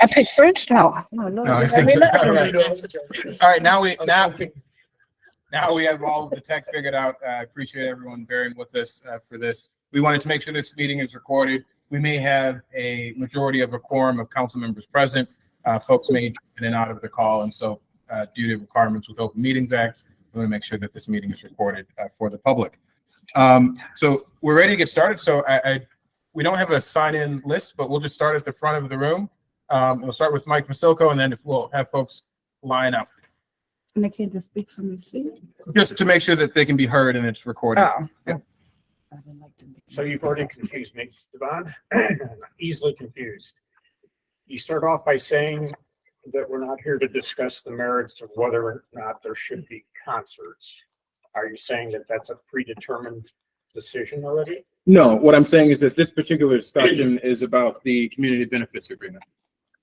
I picked French? No. No, I think- all right, now we have all of the tech figured out. I appreciate everyone bearing with us for this. We wanted to make sure this meeting is recorded. We may have a majority of a quorum of council members present. Folks may jump in and out of the call, and so due to requirements with Open Meetings Act, we want to make sure that this meeting is recorded for the public. So we're ready to get started. So we don't have a sign-in list, but we'll just start at the front of the room. We'll start with Mike Vasilko, and then we'll have folks line up. And they can't just speak from the seat? Just to make sure that they can be heard and it's recorded. Oh. Yeah. So you've already confused me, Devon. Easily confused. You start off by saying that we're not here to discuss the merits of whether or not there should be concerts. Are you saying that that's a predetermined decision already? No, what I'm saying is that this particular discussion is about the community benefits agreement.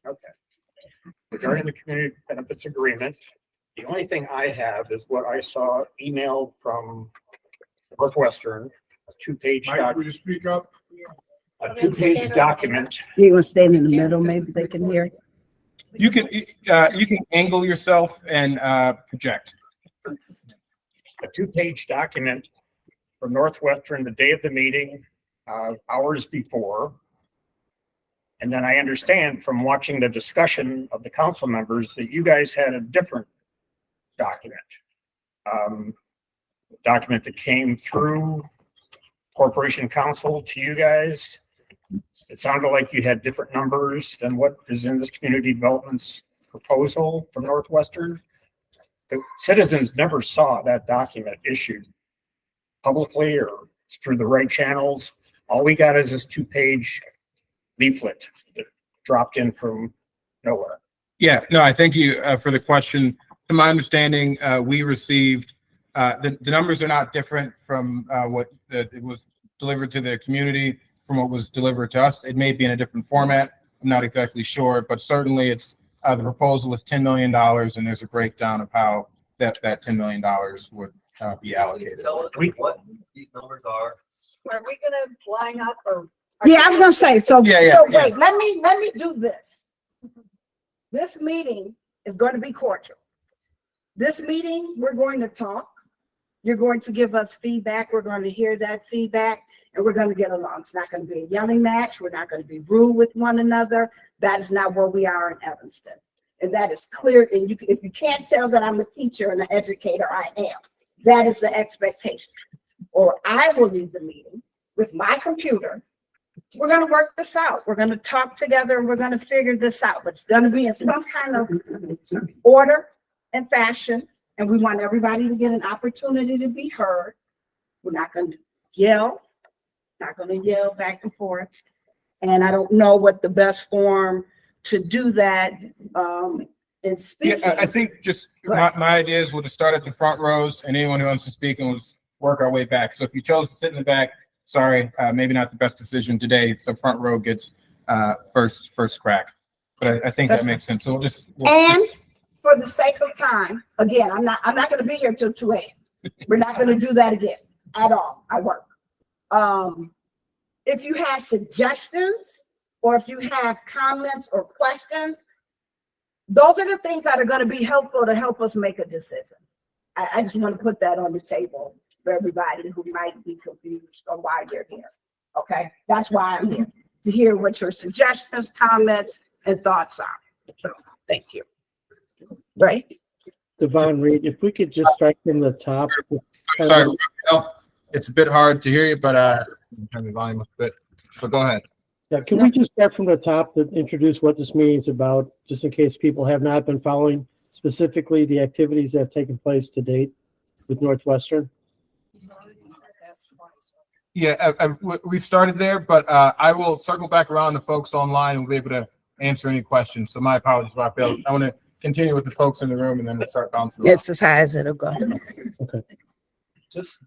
Okay. Regarding the community benefits agreement, the only thing I have is what I saw emailed from Northwestern, a two-page Mike, will you speak up? document. You want to stand in the middle, maybe they can hear? You can angle yourself and project. A two-page document from Northwestern the day of the meeting, hours before. And then I understand from watching the discussion of the council members that you guys had a different document. Document that came through Corporation Council to you guys. It sounded like you had different numbers than what is in this community development's proposal from Northwestern. The citizens never saw that document issued publicly or through the right channels. All we got is this two-page leaflet that dropped in from nowhere. Yeah, no, I thank you for the question. To my understanding, we received, the numbers are not different from what it was delivered to the community from what was delivered to us. It may be in a different format. I'm not exactly sure, but certainly it's, the proposal is $10 million and there's a breakdown of how that $10 million would be allocated. Tell us what these numbers are. Are we gonna line up or? Yeah, I was gonna say, so, Yeah, so yeah. wait, let me do this. This meeting is going to be cordial. This meeting, we're going to talk. You're going to give us feedback. We're going to hear that feedback and we're going to get along. It's not going to be a yelling match. We're not going to be rude with one another. That is not where we are in Evanston. And that is clear. And if you can't tell that I'm a teacher and an educator, I am. That is the expectation. Or I will leave the meeting with my computer. We're going to work this out. We're going to talk together and we're going to figure this out. But it's going to be in some kind of order and fashion. And we want everybody to get an opportunity to be heard. We're not going to yell, not going to yell back and forth. And I don't know what the best form to do that in speaking. Yeah, I think just my idea is we'll just start at the front rows and anyone who wants to speak and we'll just work our way back. So if you chose to sit in the back, sorry, maybe not the best decision today. So front row gets first crack. But I think that makes sense. So we'll for the sake of time, again, I'm not going to be here till 2 a.m. We're not going to do that again at all. I work. If you have suggestions or if you have comments or questions, those are the things that are going to be helpful to help us make a decision. I just want to put that on the table for everybody who might be confused on why you're here. Okay, that's why I'm here, to hear what your suggestions, comments, and thoughts are. So thank you. Right? Devon Reed, if we could just start from the top. sorry, Raphael, it's a bit hard to hear you, but turn the volume up a bit. So go ahead. Yeah, can we just start from the top to introduce what this meeting is about, just in case people have not been following specifically the activities that have taken place to date with Northwestern? Yeah, we've started there, but I will circle back around to folks online and we'll be able to answer any questions. So my apologies, Raphael. I want to continue with the folks in the room and then we'll start bouncing. It's as high as it'll go. Okay. Just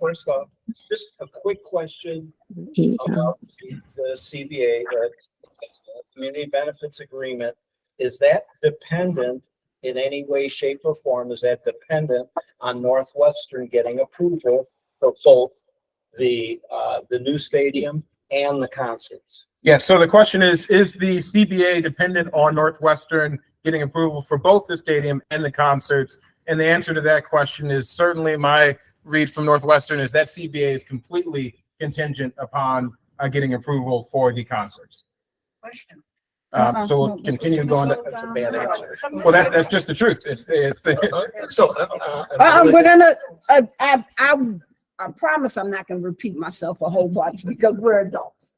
first off, just a quick question about the CBA, the Community Benefits Agreement. Is that dependent in any way, shape, or form? Is that dependent on Northwestern getting approval for both the new stadium and the concerts? Yeah, so the question is the CBA dependent on Northwestern getting approval for both the stadium and the concerts? And the answer to that question is certainly my read from Northwestern is that CBA is completely contingent upon getting approval for the concerts. Question. So we'll continue going. That's a bad answer. Well, that's just the truth. So, We're gonna, I promise I'm not gonna repeat myself a whole bunch because we're adults.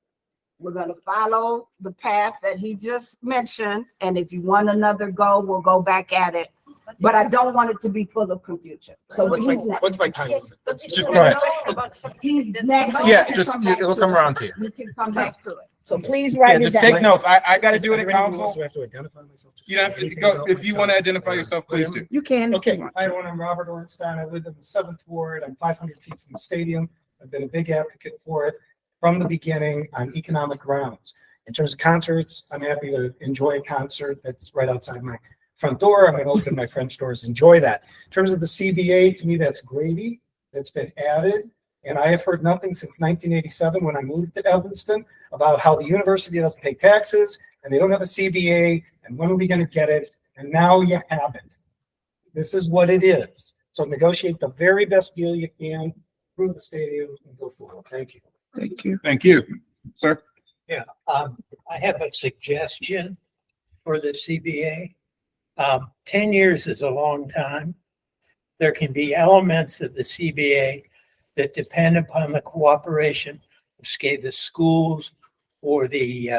We're gonna follow the path that he just mentioned, and if you want another go, we'll go back at it. But I don't want it to be full of confusion. So he's next. What's my time? But Just you go don't ahead. know about something He's that's next. about- Yeah, You just, come back it'll to come it. around to you. You can come back to it. So please Yeah, write it just take down. notes. I gotta do it at council. I have to identify myself? You have to go, if you want to identify yourself, please do. You can. if you Okay, want. hi, everyone. I'm Robert Ornstein. I live in the 7th Ward. I'm 500 feet from the stadium. I've been a big advocate for it from the beginning on economic grounds. In terms of concerts, I'm happy to enjoy a concert that's right outside my front door. I'm going to open my French doors, enjoy that. In terms of the CBA, to me, that's gravy that's been added. And I have heard nothing since 1987 when I moved to Evanston about how the university doesn't pay taxes and they don't have a CBA and when are we going to get it? And now you have it. This is what it is. So negotiate the very best deal you can, approve the stadium and go forward. Thank you. Thank you. Thank you, sir. I have a suggestion for the CBA. 10 years is a long time. There can be elements of the CBA that depend upon the cooperation of, say, the schools or the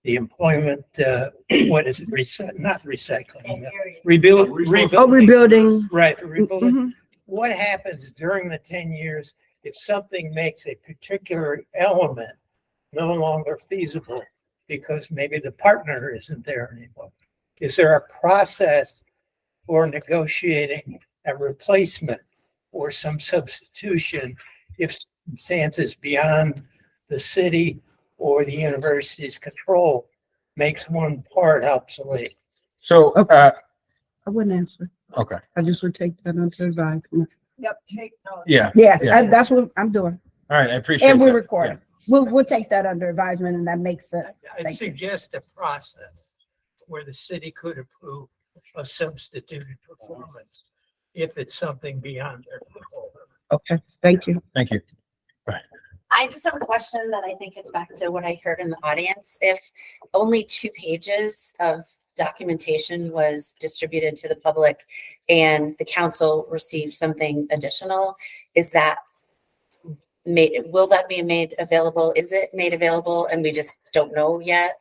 employment, what is it, not recycling, rebuilding. Oh, rebuilding. Right, the rebuilding. Mhm. What happens during the 10 years if something makes a particular element no longer feasible because maybe the partner isn't there anymore? Is there a process for negotiating a replacement or some substitution if circumstances beyond the city or the university's control makes one part obsolete? So, I wouldn't answer. okay, I just would take that under advisement. Yep, take notes. yeah, Yeah, Yeah. that's what I'm doing. all right, I appreciate And we're that. recording. We'll take that under advisement and that makes sense. I'd Thank you. suggest a process where the city could approve a substituted performance if it's something beyond their control. Okay, thank you. Thank you. I just have a question that I think gets back to what I heard in the audience. If only 2 pages of documentation was distributed to the public and the council received something additional, is that will that be made available? Is it made available and we just don't know yet?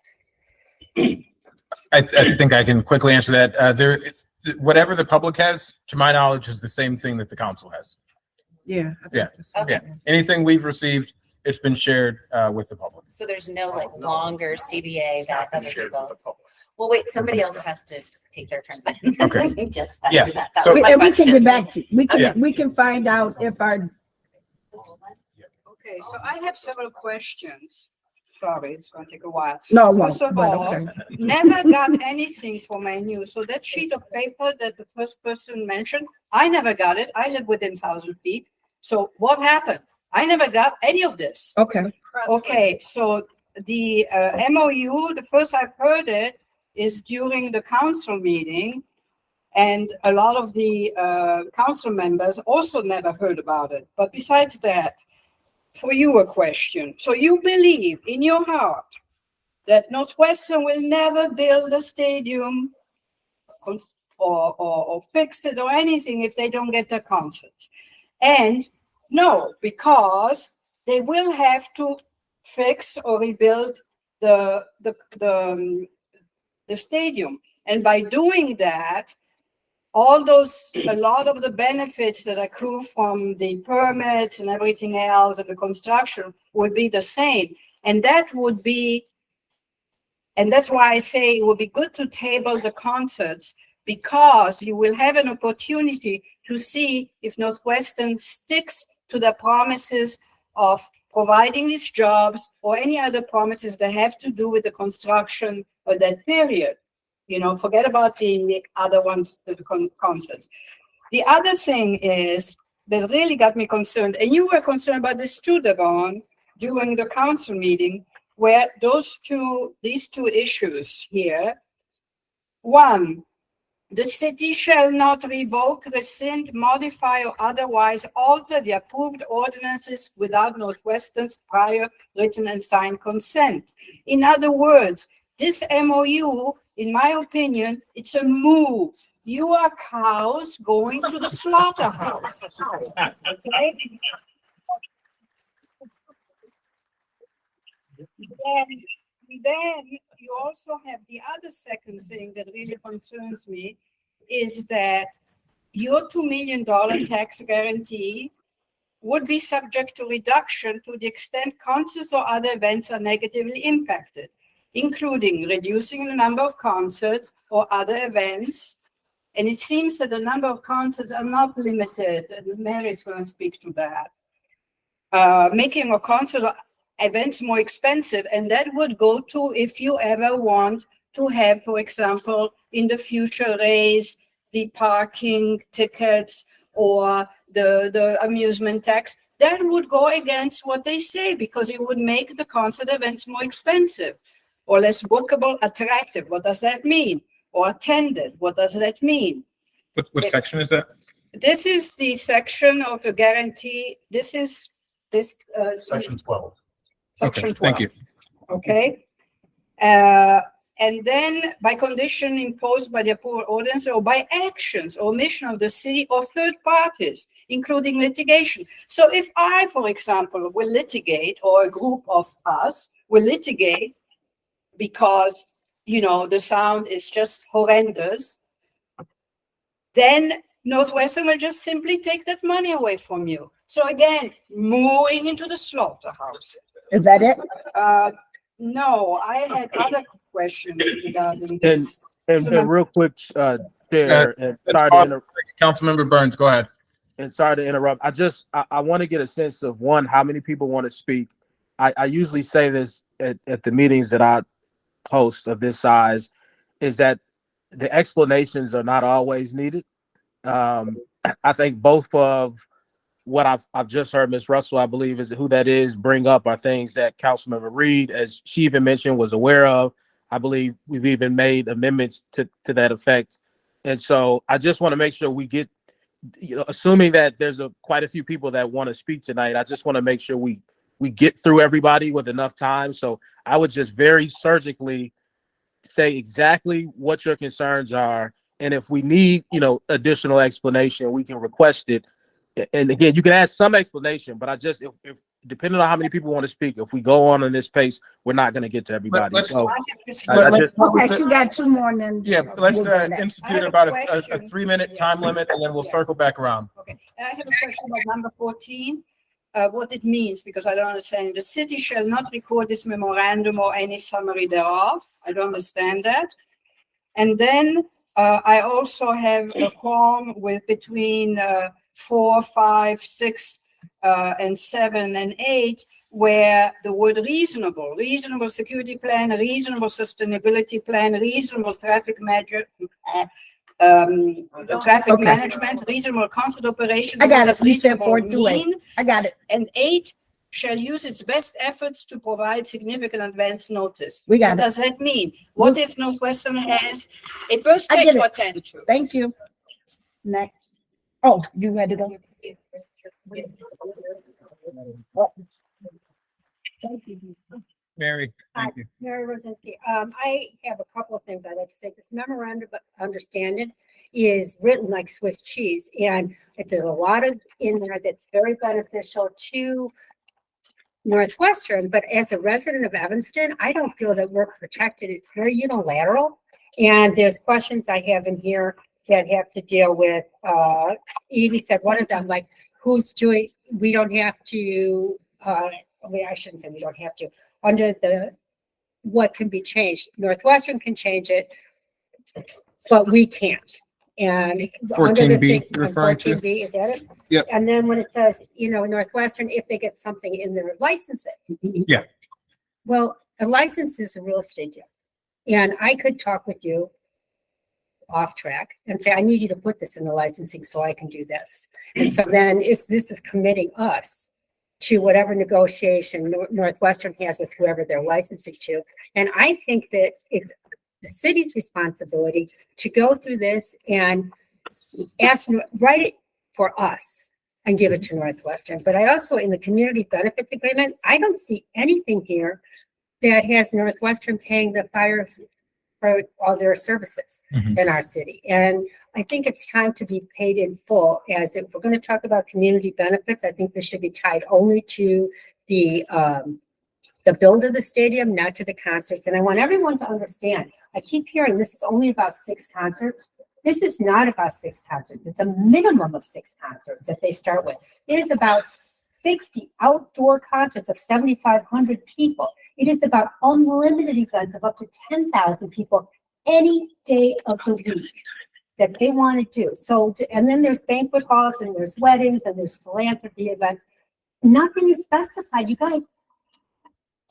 I think I can quickly answer that. Whatever the public has, to my knowledge, is the same thing that the council has. Yeah. Yeah. Okay. Yeah. Anything we've received, it's been shared with the public. So there's no like longer CBA that other people. Well, wait, somebody else has to take their turn. Okay. Yes, Yeah. that So- was my And we can question. get back to, Yeah. we can find out if our, Okay, so I have several questions. Sorry, it's gonna take a while. no, it won't, First of but all, okay. never got anything for my news. So that sheet of paper that the first person mentioned, I never got it. I live within 1,000 feet. So what happened? I never got any of this. Okay, Okay, so the MOU, the first I've heard it is during the council meeting. And a lot of the council members also never heard about it. But besides that, for you a question. So you believe in your heart that Northwestern will never build a stadium or fix it or anything if they don't get their concerts? And no, because they will have to fix or rebuild the stadium. And by doing that, a lot of the benefits that accrue from the permits and everything else and the construction would be the same. And that's why I say it would be good to table the concerts, because you will have an opportunity to see if Northwestern sticks to the promises of providing these jobs or any other promises that have to do with the construction of that period. You know, forget about the other ones, the concerts. The other thing is that really got me concerned. And you were concerned about this too, Devon, during the council meeting, where these two issues here. One, the city shall not revoke, rescind, modify, or otherwise alter the approved ordinances without Northwestern's prior written and signed consent. In other words, this MOU, in my opinion, it's a move. You are cows going to the slaughterhouse. Okay? Then you also have the other second thing that really concerns me is that your $2 million tax guarantee would be subject to reduction to the extent concerts or other events are negatively impacted, including reducing the number of concerts or other events. And it seems that the number of concerts are not limited, and Mary is going to speak to that. Making a concert or events more expensive, and that would go to if you ever want to have, for example, in the future raise the parking tickets or the amusement tax. That would go against what they say because it would make the concert events more expensive or less bookable, attractive. What does that mean? Or attended. What does that mean? What section is that? This is the section of the guarantee. This is this. Section 12. Section Okay, 12. thank you. Okay. And then by condition imposed by the approval ordinance or by actions or omission of the city or third parties, including litigation. So if I, for example, will litigate, or a group of us will litigate because, you know, the sound is just horrendous, then Northwestern will just simply take that money away from you. So again, moving into the slaughterhouse. Is that it? No, I had other questions regarding this. And real quick, Chair, and sorry to interrupt. Councilmember Burns, go ahead. And sorry to interrupt. I want to get a sense of one, how many people want to speak. I usually say this at the meetings that I host of this size, is that the explanations are not always needed. I think both of what I've just heard Ms. Russell, I believe is who that is, bring up are things that Councilmember Reed, as she even mentioned, was aware of. I believe we've even made amendments to that effect. And so I just want to make sure we get, assuming that there's quite a few people that want to speak tonight, I just want to make sure we get through everybody with enough time. So I would just very surgically say exactly what your concerns are. And if we need, additional explanation, we can request it. And again, you can add some explanation, but if depending on how many people want to speak, if we go on in this pace, we're not going to get to everybody. Let's You got two more and then. Yeah, let's we'll go next. institute about a 3-minute time limit, and then we'll circle back around. Okay, I have a question about number 14, what it means, because I don't understand. The city shall not record this memorandum or any summary thereof. I don't understand that. And then I also have a quorum with between 4, 5, 6, and 7 and 8, where the word reasonable security plan, reasonable sustainability plan, reasonable traffic traffic management, reasonable concert operation. I got what it. You said reasonable 4 to 8. mean? I got it. And 8 shall use its best efforts to provide significant advance notice. We got What it. does that mean? What if Northwestern has a birthday I get to it. attend to? Thank you. Next. Oh, you had it on. Mary, thank you. Mary Rosinski, I have a couple of things I'd like to say. This memorandum of understanding is written like Swiss cheese, and there's a lot in there that's very beneficial to Northwestern, but as a resident of Evanston, I don't feel that we're protected. It's very unilateral, and there's questions I have in here that have to deal with, Evie said one of them, like, who's doing, we don't have to, I shouldn't say we don't have to, under what can be changed. Northwestern can change it, but we can't. And 14B, you're referring to? 14B, is that it? Yep. And then when it says, Northwestern, if they get something in their licensing. Yeah. Well, a license is a real estate deal. And I could talk with you off track and say, I need you to put this in the licensing so I can do this. And so then this is committing us to whatever negotiation Northwestern has with whoever they're licensing to. And I think that it's the city's responsibility to go through this and write it for us and give it to Northwestern. But I also, in the community benefits agreement, I don't see anything here that has Northwestern paying the fire for all their services in our city. And I think it's time to be paid in full. As if we're going to talk about community benefits, I think this should be tied only to the build of the stadium, not to the concerts. And I want everyone to understand, I keep hearing this is only about 6 concerts. This is not about 6 concerts. It's a minimum of 6 concerts that they start with. It is about 60 outdoor concerts of 7,500 people. It is about unlimited events of up to 10,000 people any day of the week that they want to do. So, and then there's banquet halls and there's weddings and there's philanthropy events. Nothing is specified. You guys,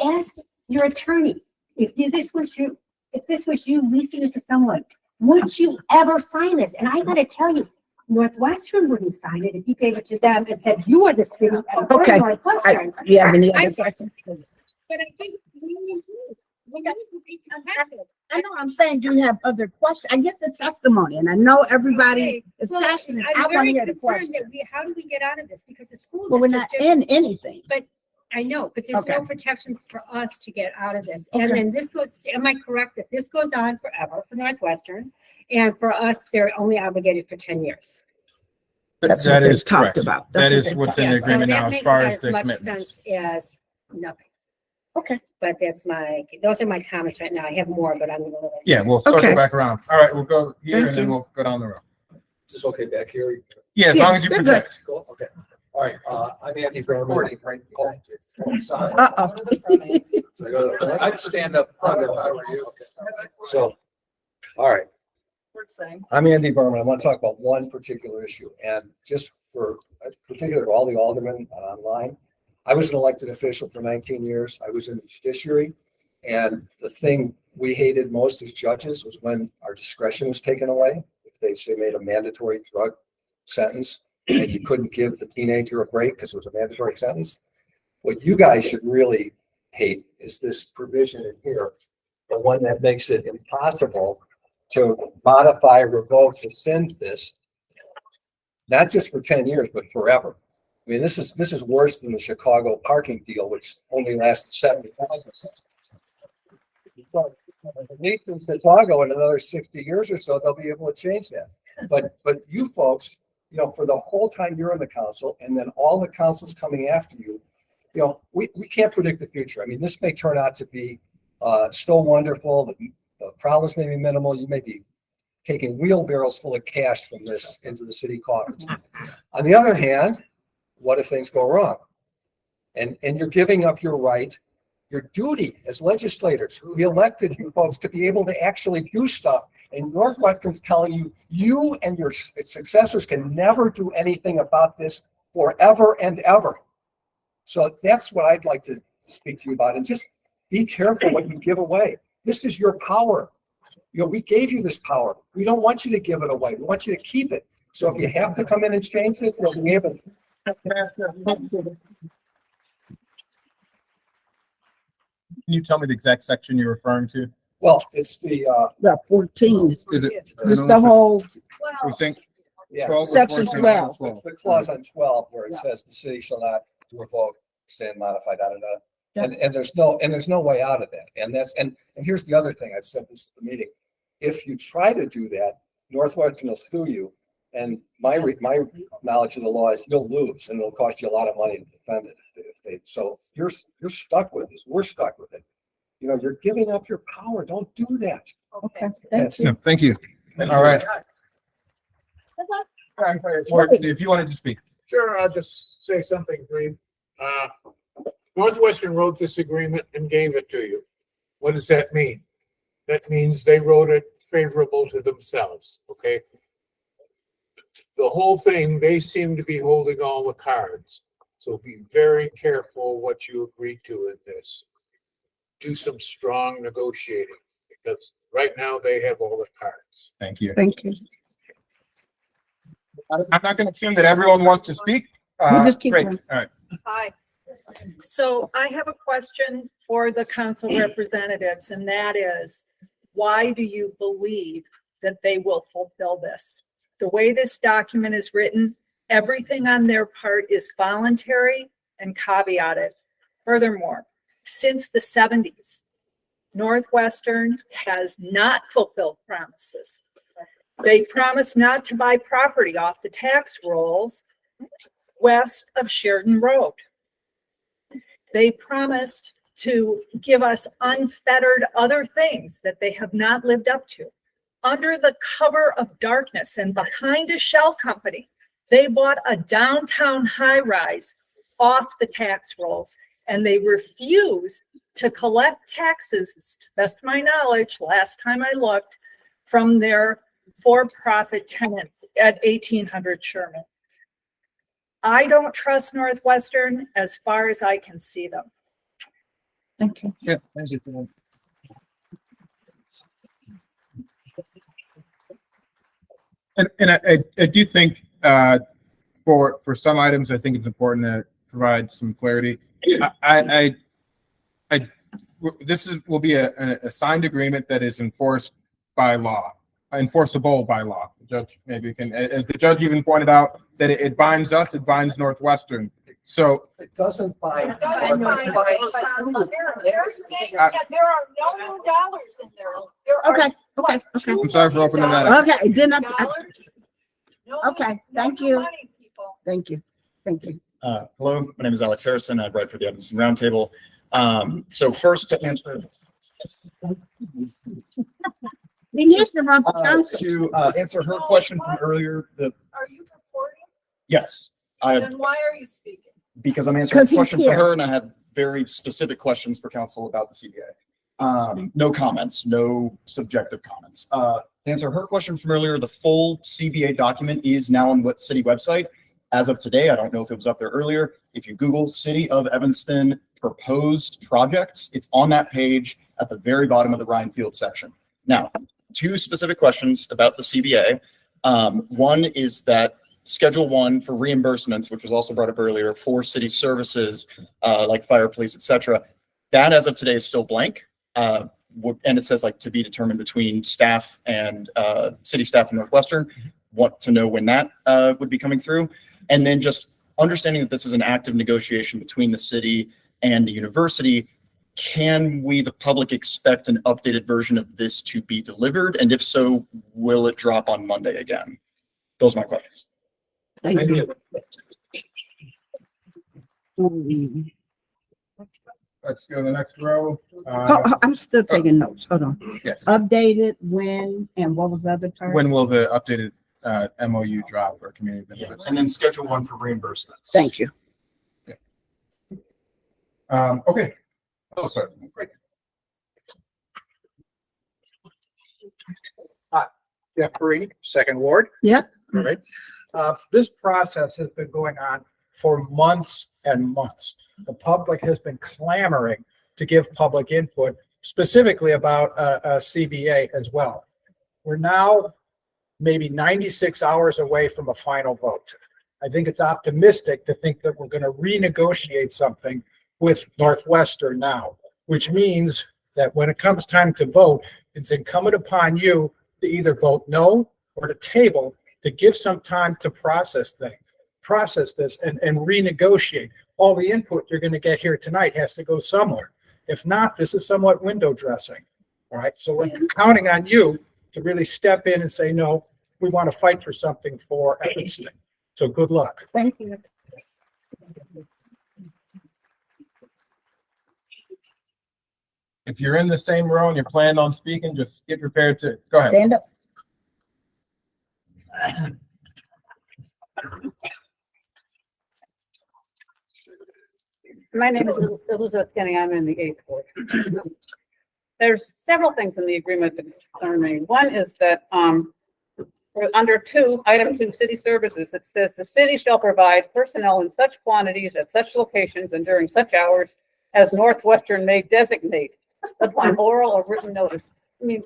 ask your attorney if this was you leasing it to someone, would you ever sign this? And I got to tell you, Northwestern wouldn't sign it if you gave it to them and said, you are the city. And we're Okay. Northwestern. You have any other questions? But I think we got to be compatible. I know, I'm saying, do you have other questions? I get the testimony and I know everybody is Well, passionate. I I'm want to very hear the concerned question. that how do we get out of this? Because the school But we're not district in anything. I know, but there's no Okay. protections for us to get out of this. And Okay. then this goes, am I correct that this goes on forever for Northwestern? And for us, they're only obligated for 10 years. That's what That they've is talked correct. about. That That's is what what's in the Yeah, so agreement that now as makes far about as the much commitments. sense as nothing. Okay. But those are my comments right now. I have more, but I'm going to. Yeah, we'll circle Okay. back around. All right, we'll go here Thank and then you. we'll go down the road. Is this okay back here? Yeah, as Yes, long as you they're project. Cool, okay. All right, I'm Andy Berman. Sorry. Uh-oh. I'd stand up front if I were you. So, all right. I'm Andy Berman. I want to talk about one particular issue, and just for particular all the aldermen online. I was an elected official for 19 years. I was in the judiciary, and the thing we hated most as judges was when our discretion was taken away. If they say made a mandatory drug sentence and you couldn't give the teenager a break because it was a mandatory sentence. What you guys should really hate is this provision in here, the one that makes it impossible to modify, revoke, rescind this, not just for 10 years, but forever. I mean, this is worse than the Chicago parking deal, which only lasted 75 years. In Chicago in another 60 years or so, they'll be able to change that. But you folks, you know, for the whole time you're in the council and then all the councils coming after you, you know, we can't predict the future. I mean, this may turn out to be so wonderful that the problems may be minimal. You may be taking wheelbarrows full of cash from this into the city coffers. On the other hand, what if things go wrong? And you're giving up your right, your duty as legislators. We elected you folks to be able to actually do stuff. And Northwestern's telling you, you and your successors can never do anything about this forever and ever. So that's what I'd like to speak to you about. And just be careful what you give away. This is your power. You know, we gave you this power. We don't want you to give it away. We want you to keep it. So if you have to come in and change it, you'll be able to. Can you tell me the exact section you're referring to? Well, it's the, The 14, Is it? just the whole We think yeah, 12 or Section 14? 12. the clause on 12 where it Yeah. says the city shall not revoke, rescind, modify, da, da, da. Yeah. And there's no way out of that. And here's the other thing. I've said this at the meeting. If you try to do that, Northwestern will sue you. And my knowledge of the law is you'll lose and it'll cost you a lot of money to defend it. So you're stuck with this. We're stuck with it. You know, you're giving up your power. Don't do that. Okay, thank you. No, thank you. All right. If you wanted to speak. Sure, I'll just say something brief. Northwestern wrote this agreement and gave it to you. What does that mean? That means they wrote it favorable to themselves, okay? The whole thing, they seem to be holding all the cards. So be very careful what you agree to in this. Do some strong negotiating because Right now, they have all the cards. Thank you. Thank you. I'm not going to assume that everyone wants to speak. We'll just keep Great. going. All right. Hi. So I have a question for the council representatives, and that is, why do you believe that they will fulfill this? The way this document is written, everything on their part is voluntary and caveated. Furthermore, since the 70s, Northwestern has not fulfilled promises. They promised not to buy property off the tax rolls west of Sheridan Road. They promised to give us unfettered other things that they have not lived up to. Under the cover of darkness and behind a shell company, they bought a downtown high-rise off the tax rolls, and they refuse to collect taxes, to the best of my knowledge, last time I looked, from their for-profit tenants at 1800 Sherman. I don't trust Northwestern as far as I can see them. Thank you. Yeah. Thank you. And I do think for some items, I think it's important to provide some clarity. This will be a signed agreement that is enforced by law, enforceable by law. The judge maybe can, as the judge even pointed out, that it binds us, it binds Northwestern. So It doesn't bind. They're saying that there are no new dollars in there. There are Okay, okay, okay. I'm sorry for opening that up. Okay, then I, dollars. No okay, new- thank no new you. money, people. Thank you. Thank you. Hello, my name is Alex Harrison. I write for the Evanston Roundtable. So first to answer He needs to run for council. to answer her question from earlier, Are you reporting? yes, Then why are you speaking? because I'm answering 'Cause a he's question for here. her and I have very specific questions for council about the CBA. No comments, no subjective comments. To answer her question from earlier, the full CBA document is now on what city website. As of today, I don't know if it was up there earlier. If you Google City of Evanston proposed projects, it's on that page at the very bottom of the Ryan Field section. Now, two specific questions about the CBA. One is that Schedule 1 for reimbursements, which was also brought up earlier, for city services like fire, police, et cetera. That as of today is still blank. And it says like to be determined between staff and city staff in Northwestern. Want to know when that would be coming through. And then just understanding that this is an active negotiation between the city and the university. Can we, the public, expect an updated version of this to be delivered? And if so, will it drop on Monday again? Those are my questions. Thank you. Let's go to the next row. I'm still taking notes. Hold on. Yes. Updated when and what was the other term? When will the updated MOU drop or community benefits? And then Schedule 1 for reimbursements. Thank you. Okay. Oh, sorry. Great. Jeff Green, Second Ward. Yep. All right. This process has been going on for months and months. The public has been clamoring to give public input, specifically about a CBA as well. We're now maybe 96 hours away from a final vote. I think it's optimistic to think that we're going to renegotiate something with Northwestern now, which means that when it comes time to vote, it's incumbent upon you to either vote no or to table, to give some time to process this and renegotiate. All the input you're going to get here tonight has to go somewhere. If not, this is somewhat window dressing. All right. So we're counting on you to really step in and say, no, we want to fight for something for Evanston. So good luck. Thank you. If you're in the same row and you're planning on speaking, just get prepared to go ahead. Stand up. My name is Elizabeth Kenny. I'm in the 8th Ward. There's several things in the agreement that concern me. One is that under item 2, city services, it says the city shall provide personnel in such quantities at such locations and during such hours as Northwestern may designate upon oral or written notice. I mean,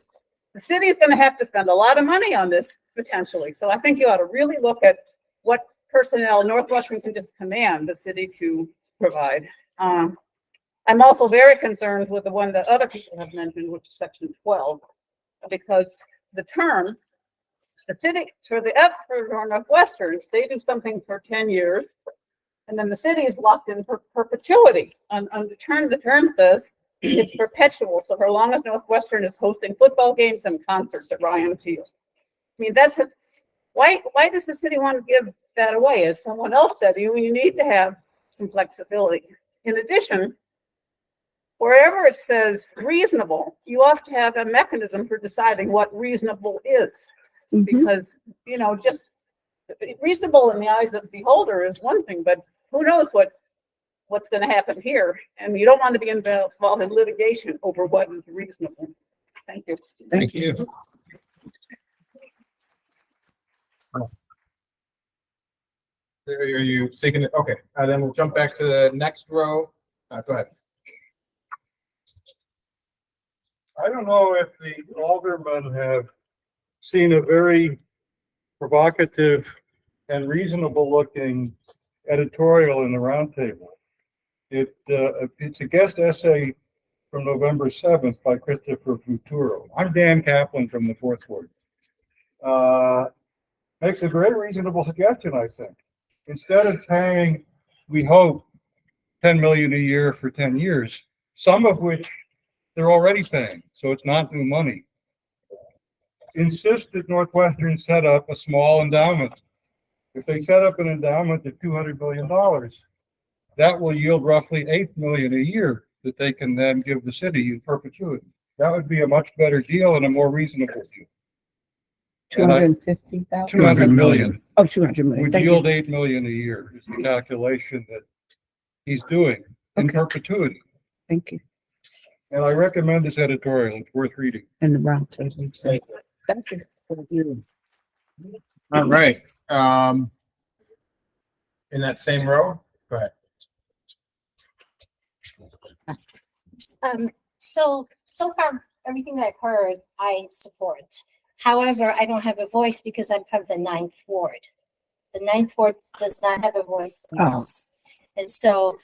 the city is going to have to spend a lot of money on this potentially. So I think you ought to really look at what personnel Northwestern can just command the city to provide. I'm also very concerned with the one that other people have mentioned, which is section 12, because the term, the city, for Northwestern, they do something for 10 years, and then the city is locked in for perpetuity. On the term says it's perpetual, so for long as Northwestern is hosting football games and concerts at Ryan Field. I mean, why does the city want to give that away? As someone else said, you need to have some flexibility. In addition, wherever it says reasonable, you have to have a mechanism for deciding what reasonable is. Because, just reasonable in the eyes of the beholder is one thing, but who knows what's going to happen here. And you don't want to be involved in litigation over what is reasonable. Thank you. Thank you. Are you seeking it? Okay, then we'll jump back to the next row. Go ahead. I don't know if the aldermen have seen a very provocative and reasonable looking editorial in the roundtable. It's a guest essay from November 7th by Christopher Futuro. I'm Dan Kaplan from the 4th Ward. Makes a very reasonable suggestion, I think. Instead of paying, we hope, $10 million a year for 10 years, some of which they're already paying, so it's not new money. Insist that Northwestern set up a small endowment. If they set up an endowment of $200 million, that will yield roughly $8 million a year that they can then give the city in perpetuity. That would be a much better deal and a more reasonable deal. 250,000? 200 million. Oh, 200 million. Would Thank yield you. $8 million a year is the calculation that he's doing in perpetuity. Thank you. And I recommend this editorial. It's worth reading. And the round table. Thank you. All right. In that same row, go ahead. So far, everything that I've heard, I support. However, I don't have a voice because I'm from the 9th Ward. The 9th Ward does not have a voice in this. And so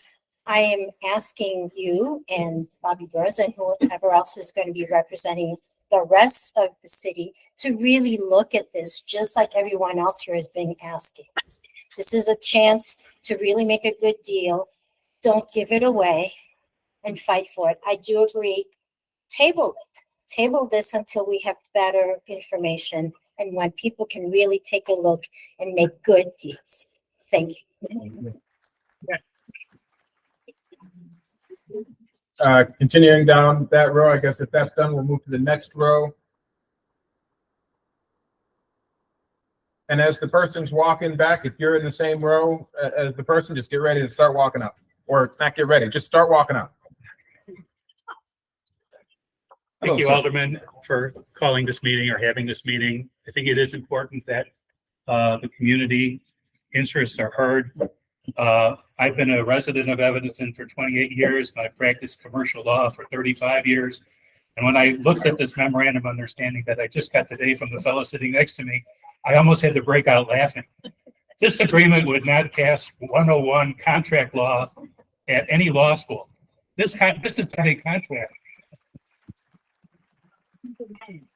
I am asking you and Bobby Burns and whoever else is going to be representing the rest of the city to really look at this, just like everyone else here has been asking. This is a chance to really make a good deal. Don't give it away and fight for it. I do agree. Table it. Table this until we have better information and when people can really take a look and make good deals. Thank you. Continuing down that row, I guess if that's done, we'll move to the next row. And as the person's walking back, if you're in the same row as the person, just get ready to start walking up. Or not get ready, just start walking up. Thank you, Alderman, for calling this meeting or having this meeting. I think it is important that the community interests are heard. I've been a resident of Evanston for 28 years, and I've practiced commercial law for 35 years. And when I looked at this memorandum of understanding that I just got today from the fellow sitting next to me, I almost had to break out laughing. This agreement would not pass 101 contract law at any law school. This is not a contract.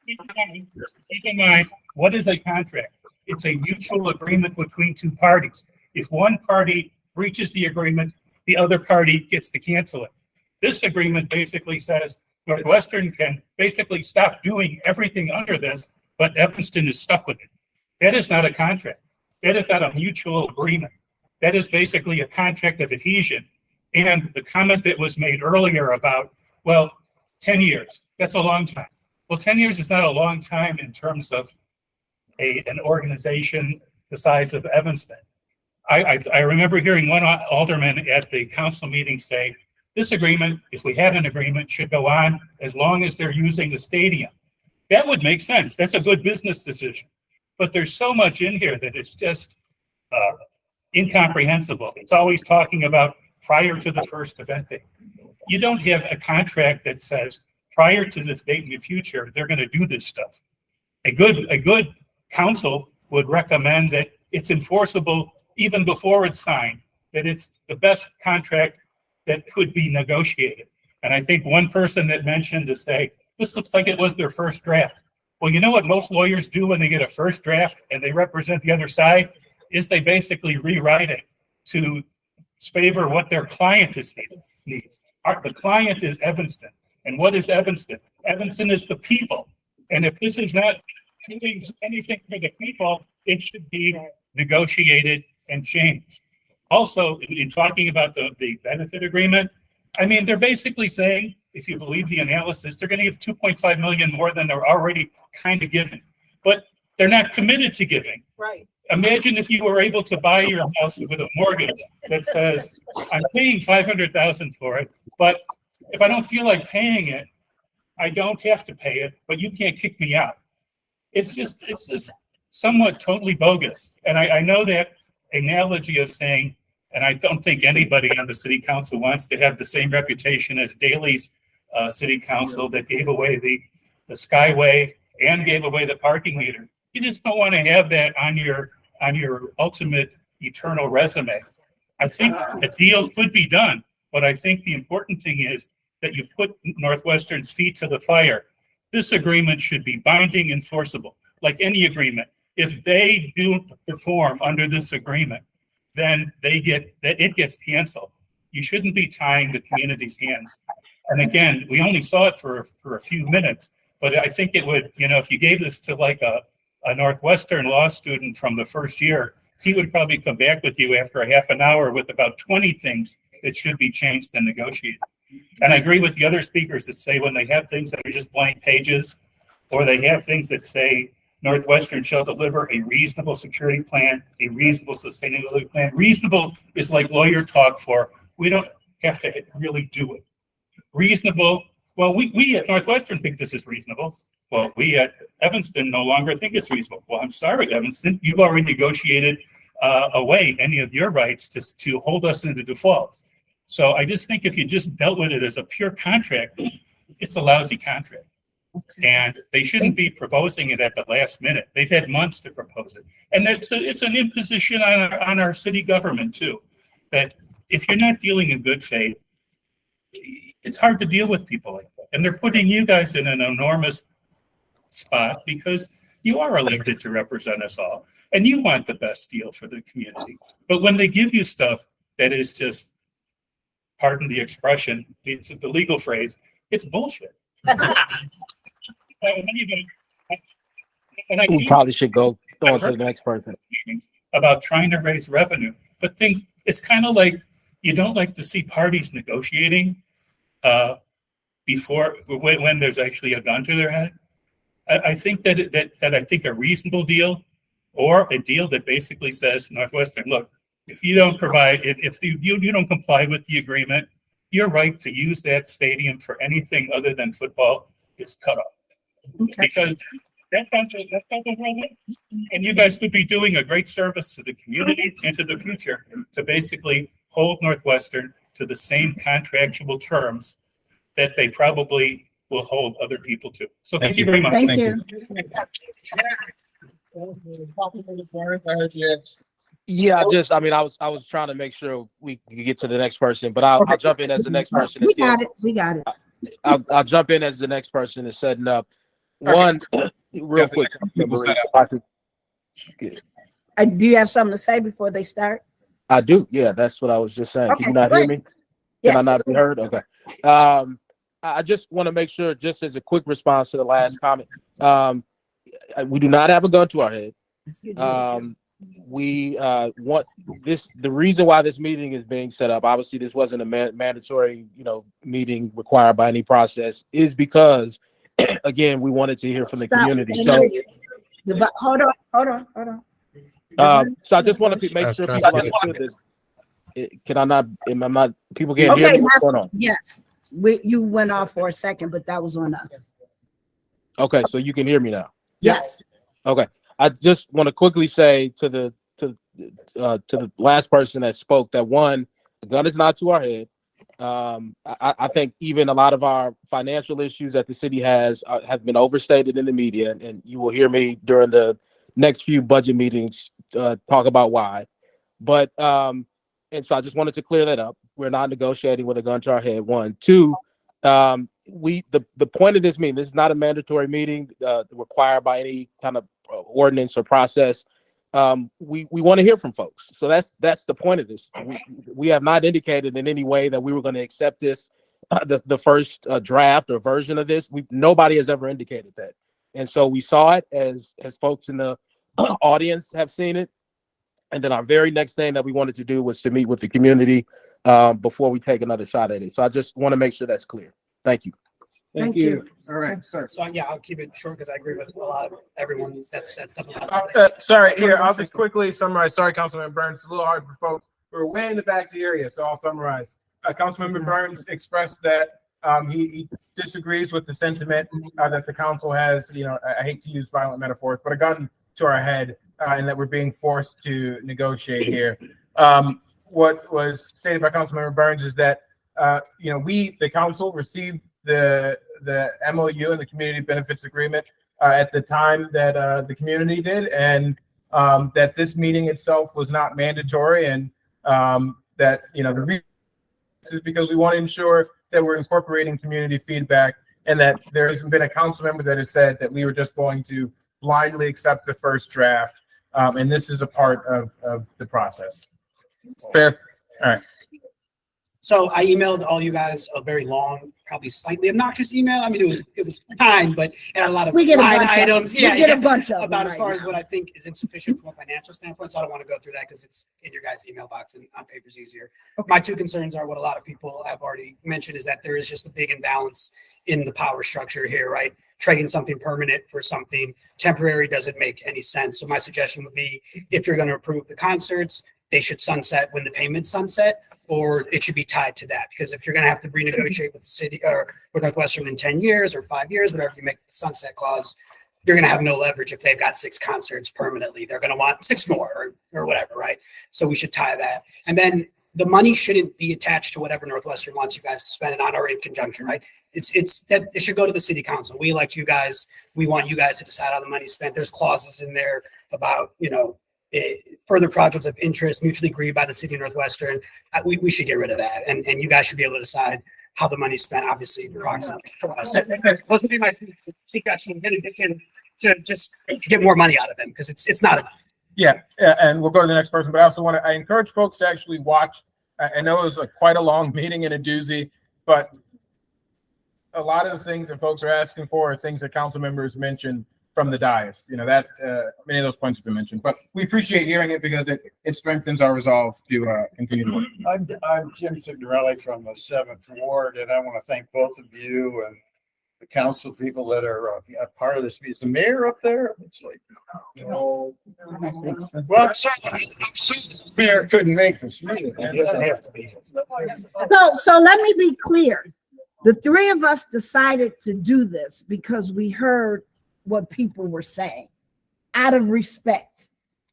Keep in mind, what is a contract? It's a mutual agreement between two parties. If one party breaches the agreement, the other party gets to cancel it. This agreement basically says Northwestern can basically stop doing everything under this, but Evanston is stuck with it. That is not a contract. That is not a mutual agreement. That is basically a contract of adhesion. And the comment that was made earlier about, well, 10 years, that's a long time. Well, 10 years is not a long time in terms of an organization the size of Evanston. I remember hearing one alderman at the council meeting say, this agreement, if we had an agreement, should go on as long as they're using the stadium. That would make sense. That's a good business decision. But there's so much in here that it's just incomprehensible. It's always talking about prior to the first event day. You don't have a contract that says prior to this date in the future, they're gonna do this stuff. A good council would recommend that it's enforceable even before it's signed, that it's the best contract that could be negotiated. And I think one person that mentioned to say, this looks like it was their first draft. Well, you know what most lawyers do when they get a first draft and they represent the other side is they basically rewrite it to favor what their client needs. The client is Evanston. And what is Evanston? Evanston is the people. And if this is not doing anything for the people, it should be negotiated and changed. Also, in talking about the benefit agreement, I mean, they're basically saying, if you believe the analysis, they're going to give 2.5 million more than they're already kind of giving, but they're not committed to giving. Right. Imagine if you were able to buy your house with a mortgage that says, I'm paying 500,000 for it, but if I don't feel like paying it, I don't have to pay it, but you can't kick me out. It's just somewhat totally bogus. And I know that analogy of saying, and I don't think anybody on the city council wants to have the same reputation as Daley's city council that gave away the Skyway and gave away the parking meter. You just don't want to have that on your ultimate eternal resume. I think a deal could be done, but I think the important thing is that you put Northwestern's feet to the fire. This agreement should be binding, enforceable, like any agreement. If they do perform under this agreement, then it gets canceled. You shouldn't be tying the community's hands. And again, we only saw it for a few minutes, but I think it would, if you gave this to like a Northwestern law student from the first year, he would probably come back with you after a half an hour with about 20 things that should be changed and negotiated. And I agree with the other speakers that say when they have things that are just blank pages, or they have things that say Northwestern shall deliver a reasonable security plan, a reasonable sustainability plan. Reasonable is like lawyer talk for, we don't have to really do it. Reasonable, well, we at Northwestern think this is reasonable. Well, we at Evanston no longer think it's reasonable. Well, I'm sorry, Evanston, you've already negotiated away any of your rights to hold us into default. So I just think if you just dealt with it as a pure contract, it's a lousy contract. And they shouldn't be proposing it at the last minute. They've had months to propose it. And it's an imposition on our city government too, that if you're not dealing in good faith, it's hard to deal with people like that. And they're putting you guys in an enormous spot because you are elected to represent us all and you want the best deal for the community. But when they give you stuff that is just, pardon the expression, it's the legal phrase, it's bullshit. We probably should go on to the next person. About trying to raise revenue, but it's kind of like you don't like to see parties negotiating before when there's actually a gun to their head. I think that I think a reasonable deal, or a deal that basically says Northwestern, look, if you don't provide, if you don't comply with the agreement, your right to use that stadium for anything other than football is cut off. Okay. Because that's not the world. And you guys could be doing a great service to the community and to the future to basically hold Northwestern to the same contractual terms that they probably will hold other people to. So thank you very much. Thank you. Yeah, I was trying to make sure we could get to the next person, but I'll jump in as the next person. We got it. I'll jump in as the next person is setting up. One, real quick. Do you have something to say before they start? I do. Yeah, that's what I was just saying. Okay, Can you not hear me? Yeah. Can I not be heard? Okay. I just want to make sure, just as a quick response to the last comment, we do not have a gun to our head. We want this. The reason why this meeting is being set up, obviously, this wasn't a mandatory, meeting required by any process, is because, again, we wanted to hear from the community. So, hold on. So I just want to make sure people understood this. Can I not? Am I not? People can't hear me. What's going on? Yes, you went off for a second, but that was on us. Okay, so you can hear me now. Yes. Okay. I just want to quickly say to the last person that spoke that one, the gun is not to our head. I think even a lot of our financial issues that the city has have been overstated in the media, and you will hear me during the next few budget meetings talk about why. But and so I just wanted to clear that up. We're not negotiating with a gun to our head. One, two. The point of this meeting, this is not a mandatory meeting required by any kind of ordinance or process. We want to hear from folks. So that's the point of this. We have not indicated in any way that we were going to accept this, the first draft or version of this. Nobody has ever indicated that. And so we saw it as folks in the audience have seen it. And then our very next thing that we wanted to do was to meet with the community before we take another shot at it. So I just want to make sure that's clear. Thank you. Thank you. All right, sir. So yeah, I'll keep it short because I agree with a lot of everyone that said stuff about it. Sorry, here, I'll just quickly summarize. Sorry, Councilman Burns, it's a little hard for folks. We're way in the back of the area, so I'll summarize. Councilmember Burns expressed that he disagrees with the sentiment that the council has, I hate to use violent metaphors, but a gun to our head, and that we're being forced to negotiate here. What was stated by Councilmember Burns is that, we, the council, received the MOU and the community benefits agreement at the time that the community did, and that this meeting itself was not mandatory, and that the reason is because we want to ensure that we're incorporating community feedback, and that there hasn't been a council member that has said that we were just going to blindly accept the first draft, and this is a part of the process. Fair? All right. So I emailed all you guys a very long, probably slightly obnoxious email. I mean, it was kind, but it had a lot of We get a line bunch of them. items. We get a bunch of about them as far right as now. what I think is insufficient from a financial standpoint. So I don't want to go through that because it's in your guys' email box and on paper's easier. My two concerns are what a lot of people have already mentioned is that there is just a big imbalance in the power structure here, right? Trading something permanent for something temporary doesn't make any sense. So my suggestion would be if you're going to approve the concerts, they should sunset when the payments sunset, or it should be tied to that. Because if you're going to have to renegotiate with the city or with Northwestern in 10 years or 5 years, whatever you make the sunset clause, you're going to have no leverage if they've got 6 concerts permanently. They're going to want 6 more or whatever, right? So we should tie that. And then the money shouldn't be attached to whatever Northwestern wants you guys to spend it on or in conjunction, right? It's that it should go to the city council. We elect you guys. We want you guys to decide how the money's spent. There's clauses in there about, further projects of interest mutually agreed by the city of Northwestern. We should get rid of that. And you guys should be able to decide how the money's spent, obviously, approximately for us. Those would be my suggestions in addition to just get more money out of them because it's not enough. Yeah, and we'll go to the next person, but I encourage folks to actually watch. I know it was quite a long meeting and a doozy, but a lot of the things that folks are asking for are things that council members mentioned from the dais. That many of those points have been mentioned, but we appreciate hearing it because it strengthens our resolve to continue to work. I'm Jim Signorelli from the 7th Ward, and I want to thank both of you and the council people that are a part of this. Is the mayor up there? It's like, no. Well, I'm sorry the mayor couldn't make this meeting. It doesn't have to be. So let me be clear. The three of us decided to do this because we heard what people were saying out of respect.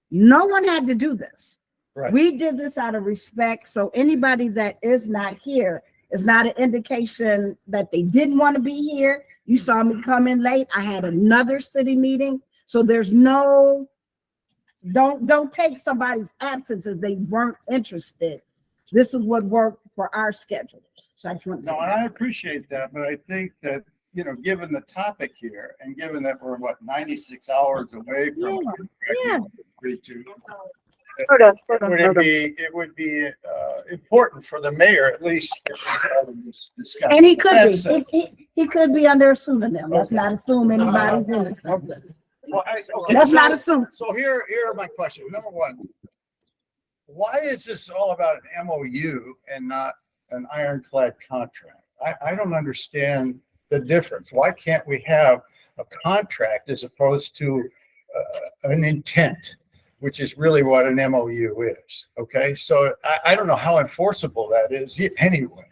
No one had to do this. Right. We did this out of respect. So anybody that is not here is not an indication that they didn't want to be here. You saw me come in late. I had another city meeting. So there's no, don't take somebody's absence as they weren't interested. This is what worked for our schedule. So I just want to No, and I appreciate that, but I think that, given the topic here and given that we're 96 hours away from. Yeah. It would be important for the mayor at least. And he could be, he could be under a pseudonym. Let's not assume anybody's in it. Let's not assume. So here are my questions. Number one, why is this all about an MOU and not an ironclad contract? I don't understand the difference. Why can't we have a contract as opposed to an intent, which is really what an MOU is? Okay, so I don't know how enforceable that is anyway.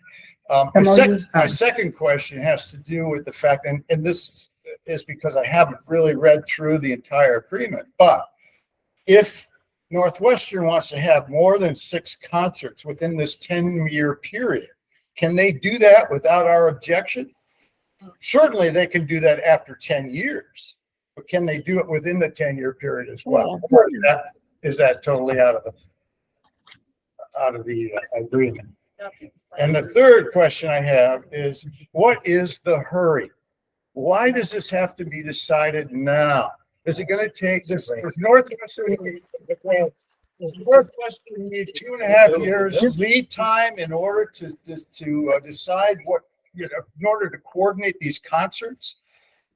My second question has to do with the fact, and this is because I haven't really read through the entire agreement, but if Northwestern wants to have more than 6 concerts within this 10-year period, Can they do that without our objection? Certainly they can do that after 10 years, but can they do it within the 10-year period as well? Or is that totally out of the agreement? And the third question I have is, what is the hurry? Why does this have to be decided now? Is it going to take this? Northwestern need 2.5 years lead time in order to decide what, in order to coordinate these concerts?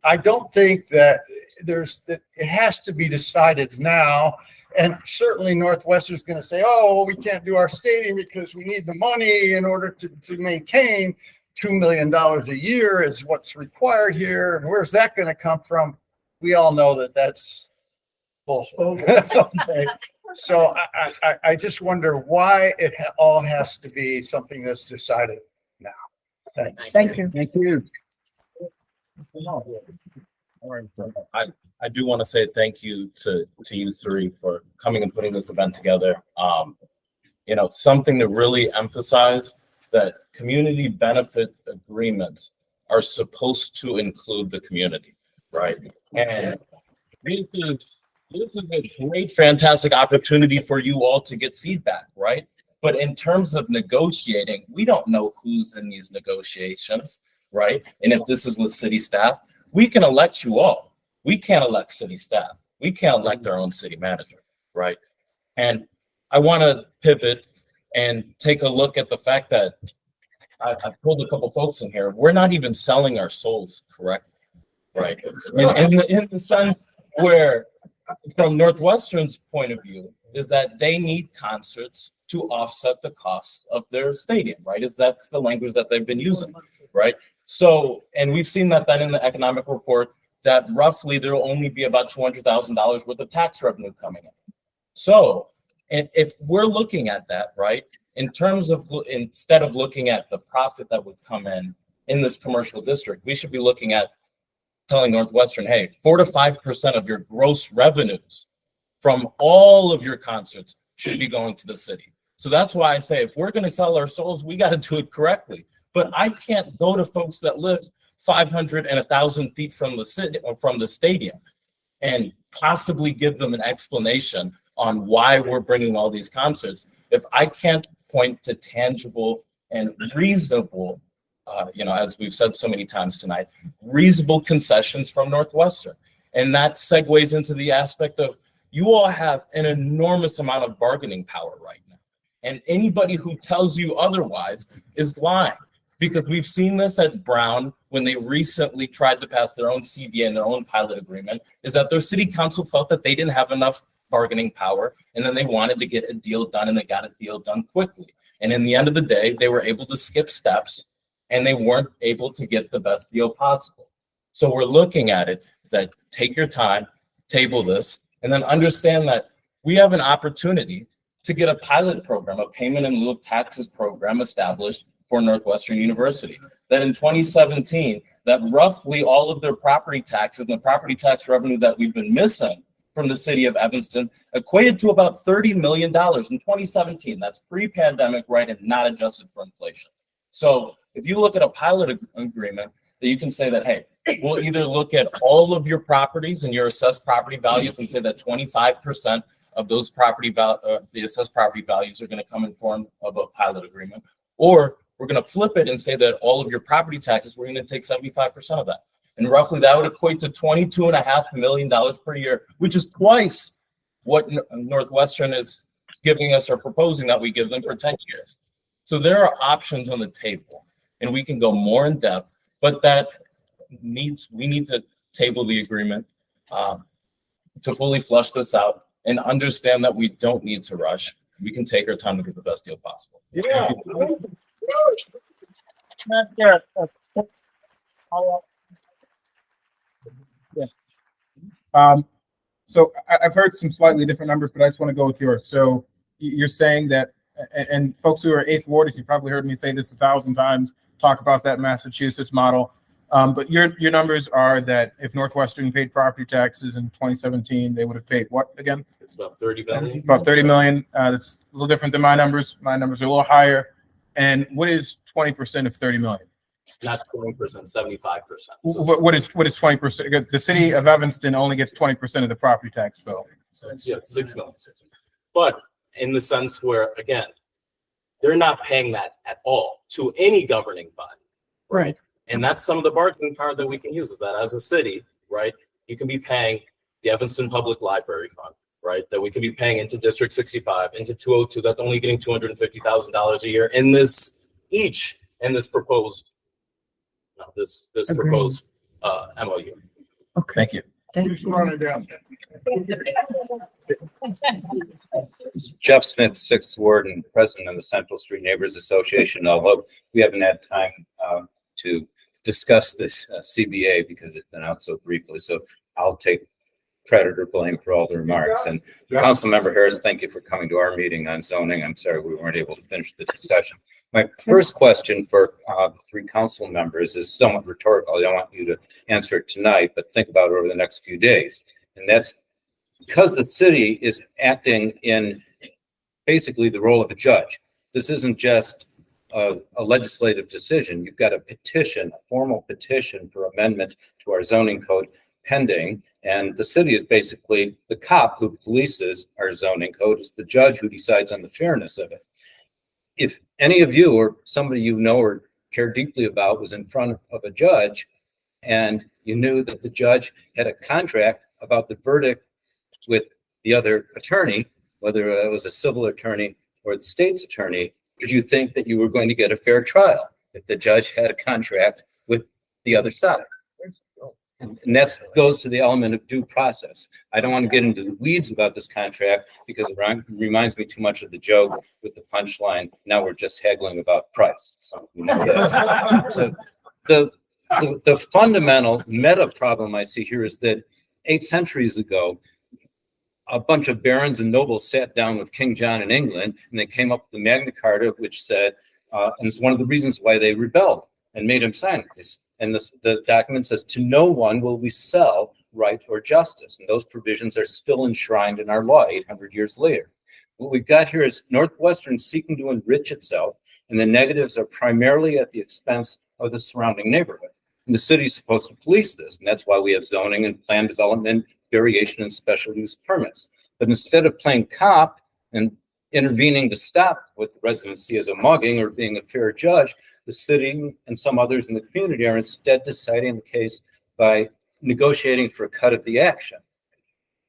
I don't think that it has to be decided now. And certainly Northwestern's going to say, oh, well, we can't do our stadium because we need the money in order to maintain $2 million a year is what's required here. And where's that going to come from? We all know that that's bullshit. Okay. So I just wonder why it all has to be something that's decided now. Thanks. Thank you. Thank you. I do want to say thank you to you three for coming and putting this event together. Something to really emphasize that community benefit agreements are supposed to include the community, right? And this is a great, fantastic opportunity for you all to get feedback, right? But in terms of negotiating, we don't know who's in these negotiations, right? And if this is with city staff, we can elect you all. We can't elect city staff. We can't elect our own city manager, right? And I want to pivot and take a look at the fact that I've pulled a couple folks in here. We're not even selling our souls correctly, right? In the sense where, from Northwestern's point of view, is that they need concerts to offset the costs of their stadium, right? That's the language that they've been using, right? So, and we've seen that then in the economic report, that roughly there will only be about $200,000 worth of tax revenue coming in. So, and if we're looking at that, right, in terms of, instead of looking at the profit that would come in this commercial district, we should be looking at telling Northwestern, hey, 4 to 5% of your gross revenues from all of your concerts should be going to the city. So that's why I say, if we're going to sell our souls, we got to do it correctly. But I can't go to folks that live 500 and 1,000 feet from the city or from the stadium and possibly give them an explanation on why we're bringing all these concerts if I can't point to tangible and reasonable, as we've said so many times tonight, reasonable concessions from Northwestern. And that segues into the aspect of, you all have an enormous amount of bargaining power right now. And anybody who tells you otherwise is lying, because we've seen this at Brown when they recently tried to pass their own CBA and their own pilot agreement, is that their city council felt that they didn't have enough bargaining power, and then they wanted to get a deal done, and they got a deal done quickly. And in the end of the day, they were able to skip steps, and they weren't able to get the best deal possible. So we're looking at it is that take your time, table this, and then understand that we have an opportunity to get a pilot program, a payment in lieu of taxes program established for Northwestern University. That in 2017, that roughly all of their property taxes and the property tax revenue that we've been missing from the city of Evanston equated to about $30 million in 2017. That's pre-pandemic, right, and not adjusted for inflation. So if you look at a pilot agreement, that you can say that, hey, we'll either look at all of your properties and your assessed property values and say that 25% of those the assessed property values are going to come in form of a pilot agreement, or we're going to flip it and say that all of your property taxes, we're going to take 75% of that. And roughly that would equate to $22.5 million per year, which is twice what Northwestern is giving us or proposing that we give them for 10 years. So there are options on the table, and we can go more in depth, but we need to table the agreement to fully flush this out and understand that we don't need to rush. We can take our time to get the best deal possible. Yeah. So I've heard some slightly different numbers, but I just want to go with yours. So you're saying that, and folks who are eighth warders, you probably heard me say this 1,000 times, talk about that Massachusetts model. But your numbers are that if Northwestern paid property taxes in 2017, they would have paid what again? It's about 30 million. About 30 million. That's a little different than my numbers. My numbers are a little higher. And what is 20% of 30 million? Not 20%, 75%. What is 20%? The city of Evanston only gets 20% of the property tax bill. Yeah, 6 million. But in the sense where, again, they're not paying that at all to any governing body. Right. And that's some of the bargaining power that we can use, is that as a city, right, you can be paying the Evanston Public Library Fund, right, that we can be paying into District 65, into 202, that's only getting $250,000 a year in this proposed, proposed MOU. Okay. Thank you. Who's running down? Jeff Smith, 6th Ward and President of the Central Street Neighbors Association. Although we haven't had time to discuss this CBA because it's been out so briefly, so I'll take credit or blame for all the remarks. And Councilmember Harris, thank you for coming to our meeting on zoning. I'm sorry we weren't able to finish the discussion. My first question for the 3 council members is somewhat rhetorical. I don't want you to answer it tonight, but think about it over the next few days. And that's because the city is acting in basically the role of a judge. This isn't just a legislative decision. You've got a petition, a formal petition for amendment to our zoning code pending. And the city is basically the cop who polices our zoning code. It's the judge who decides on the fairness of it. If any of you or somebody you know or care deeply about was in front of a judge and you knew that the judge had a contract about the verdict with the other attorney, whether it was a civil attorney or the state's attorney, did you think that you were going to get a fair trial if the judge had a contract with the other side? And that goes to the element of due process. I don't want to get into the weeds about this contract because it reminds me too much of the joke with the punchline. Now we're just haggling about price. So, you know, so the fundamental meta problem I see here is that 8 centuries ago, a bunch of barons and nobles sat down with King John in England, and they came up with the Magna Carta, which said, and it's one of the reasons why they rebelled and made him sign this. And the document says, to no one will we sell right or justice. And those provisions are still enshrined in our law 800 years later. What we've got here is Northwestern seeking to enrich itself, and the negatives are primarily at the expense of the surrounding neighborhood. And the city's supposed to police this, and that's why we have zoning and plan development, variation, and special use permits. But instead of playing cop and intervening to stop what the residents see as a mugging or being a fair judge, the city and some others in the community are instead deciding the case by negotiating for a cut of the action.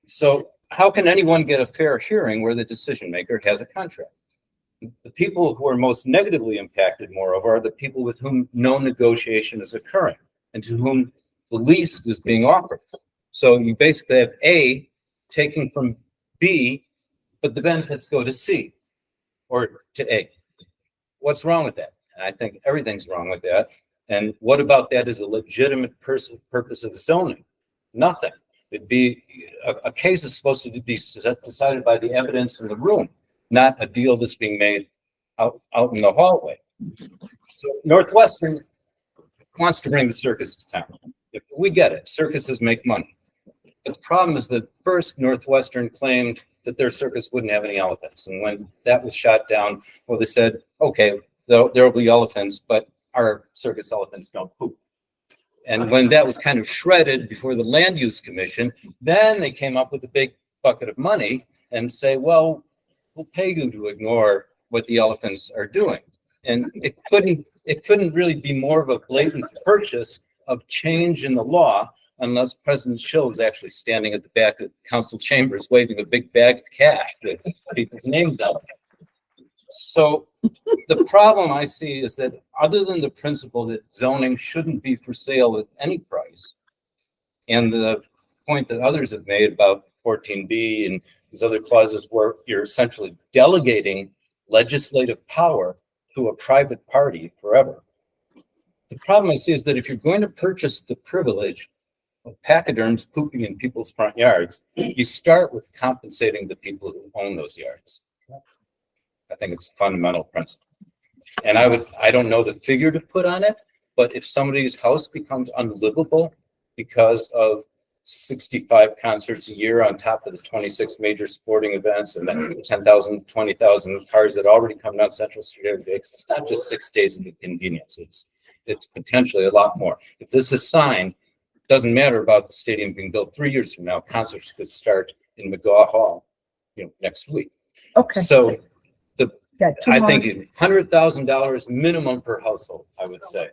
So how can anyone get a fair hearing where the decision maker has a contract? The people who are most negatively impacted, moreover, are the people with whom no negotiation is occurring and to whom the lease is being offered. So you basically have A taking from B, but the benefits go to C or to A. What's wrong with that? I think everything's wrong with that. And what about that is a legitimate purpose of zoning? Nothing. It'd be a case is supposed to be decided by the evidence in the room, not a deal that's being made out in the hallway. So Northwestern wants to bring the circus to town. If we get it, circuses make money. The problem is that first Northwestern claimed that their circus wouldn't have any elephants. And when that was shot down, well, they said, okay, there will be elephants, but our circus elephants don't poop. And when that was kind of shredded before the Land Use Commission, then they came up with a big bucket of money and say, well, we'll pay you to ignore what the elephants are doing. And it couldn't really be more of a blatant purchase of change in the law unless President Schill was actually standing at the back of council chambers waving a big bag of cash with people's names on it. So the problem I see is that other than the principle that zoning shouldn't be for sale at any price, and the point that others have made about 14B and these other clauses where you're essentially delegating legislative power to a private party forever. The problem I see is that if you're going to purchase the privilege of pachyderms pooping in people's front yards, you start with compensating the people who own those yards. I think it's a fundamental principle. And I don't know the figure to put on it, but if somebody's house becomes unlivable because of 65 concerts a year on top of the 26 major sporting events and then 10,000, 20,000 cars that already come down Central Street every day. 'Cause it's not just 6 days of inconvenience. It's potentially a lot more. If this is signed, it doesn't matter about the stadium being built 3 years from now. Concerts could start in McGaw Hall, next week. Okay. So Got two I more. think $100,000 minimum per household, I would say.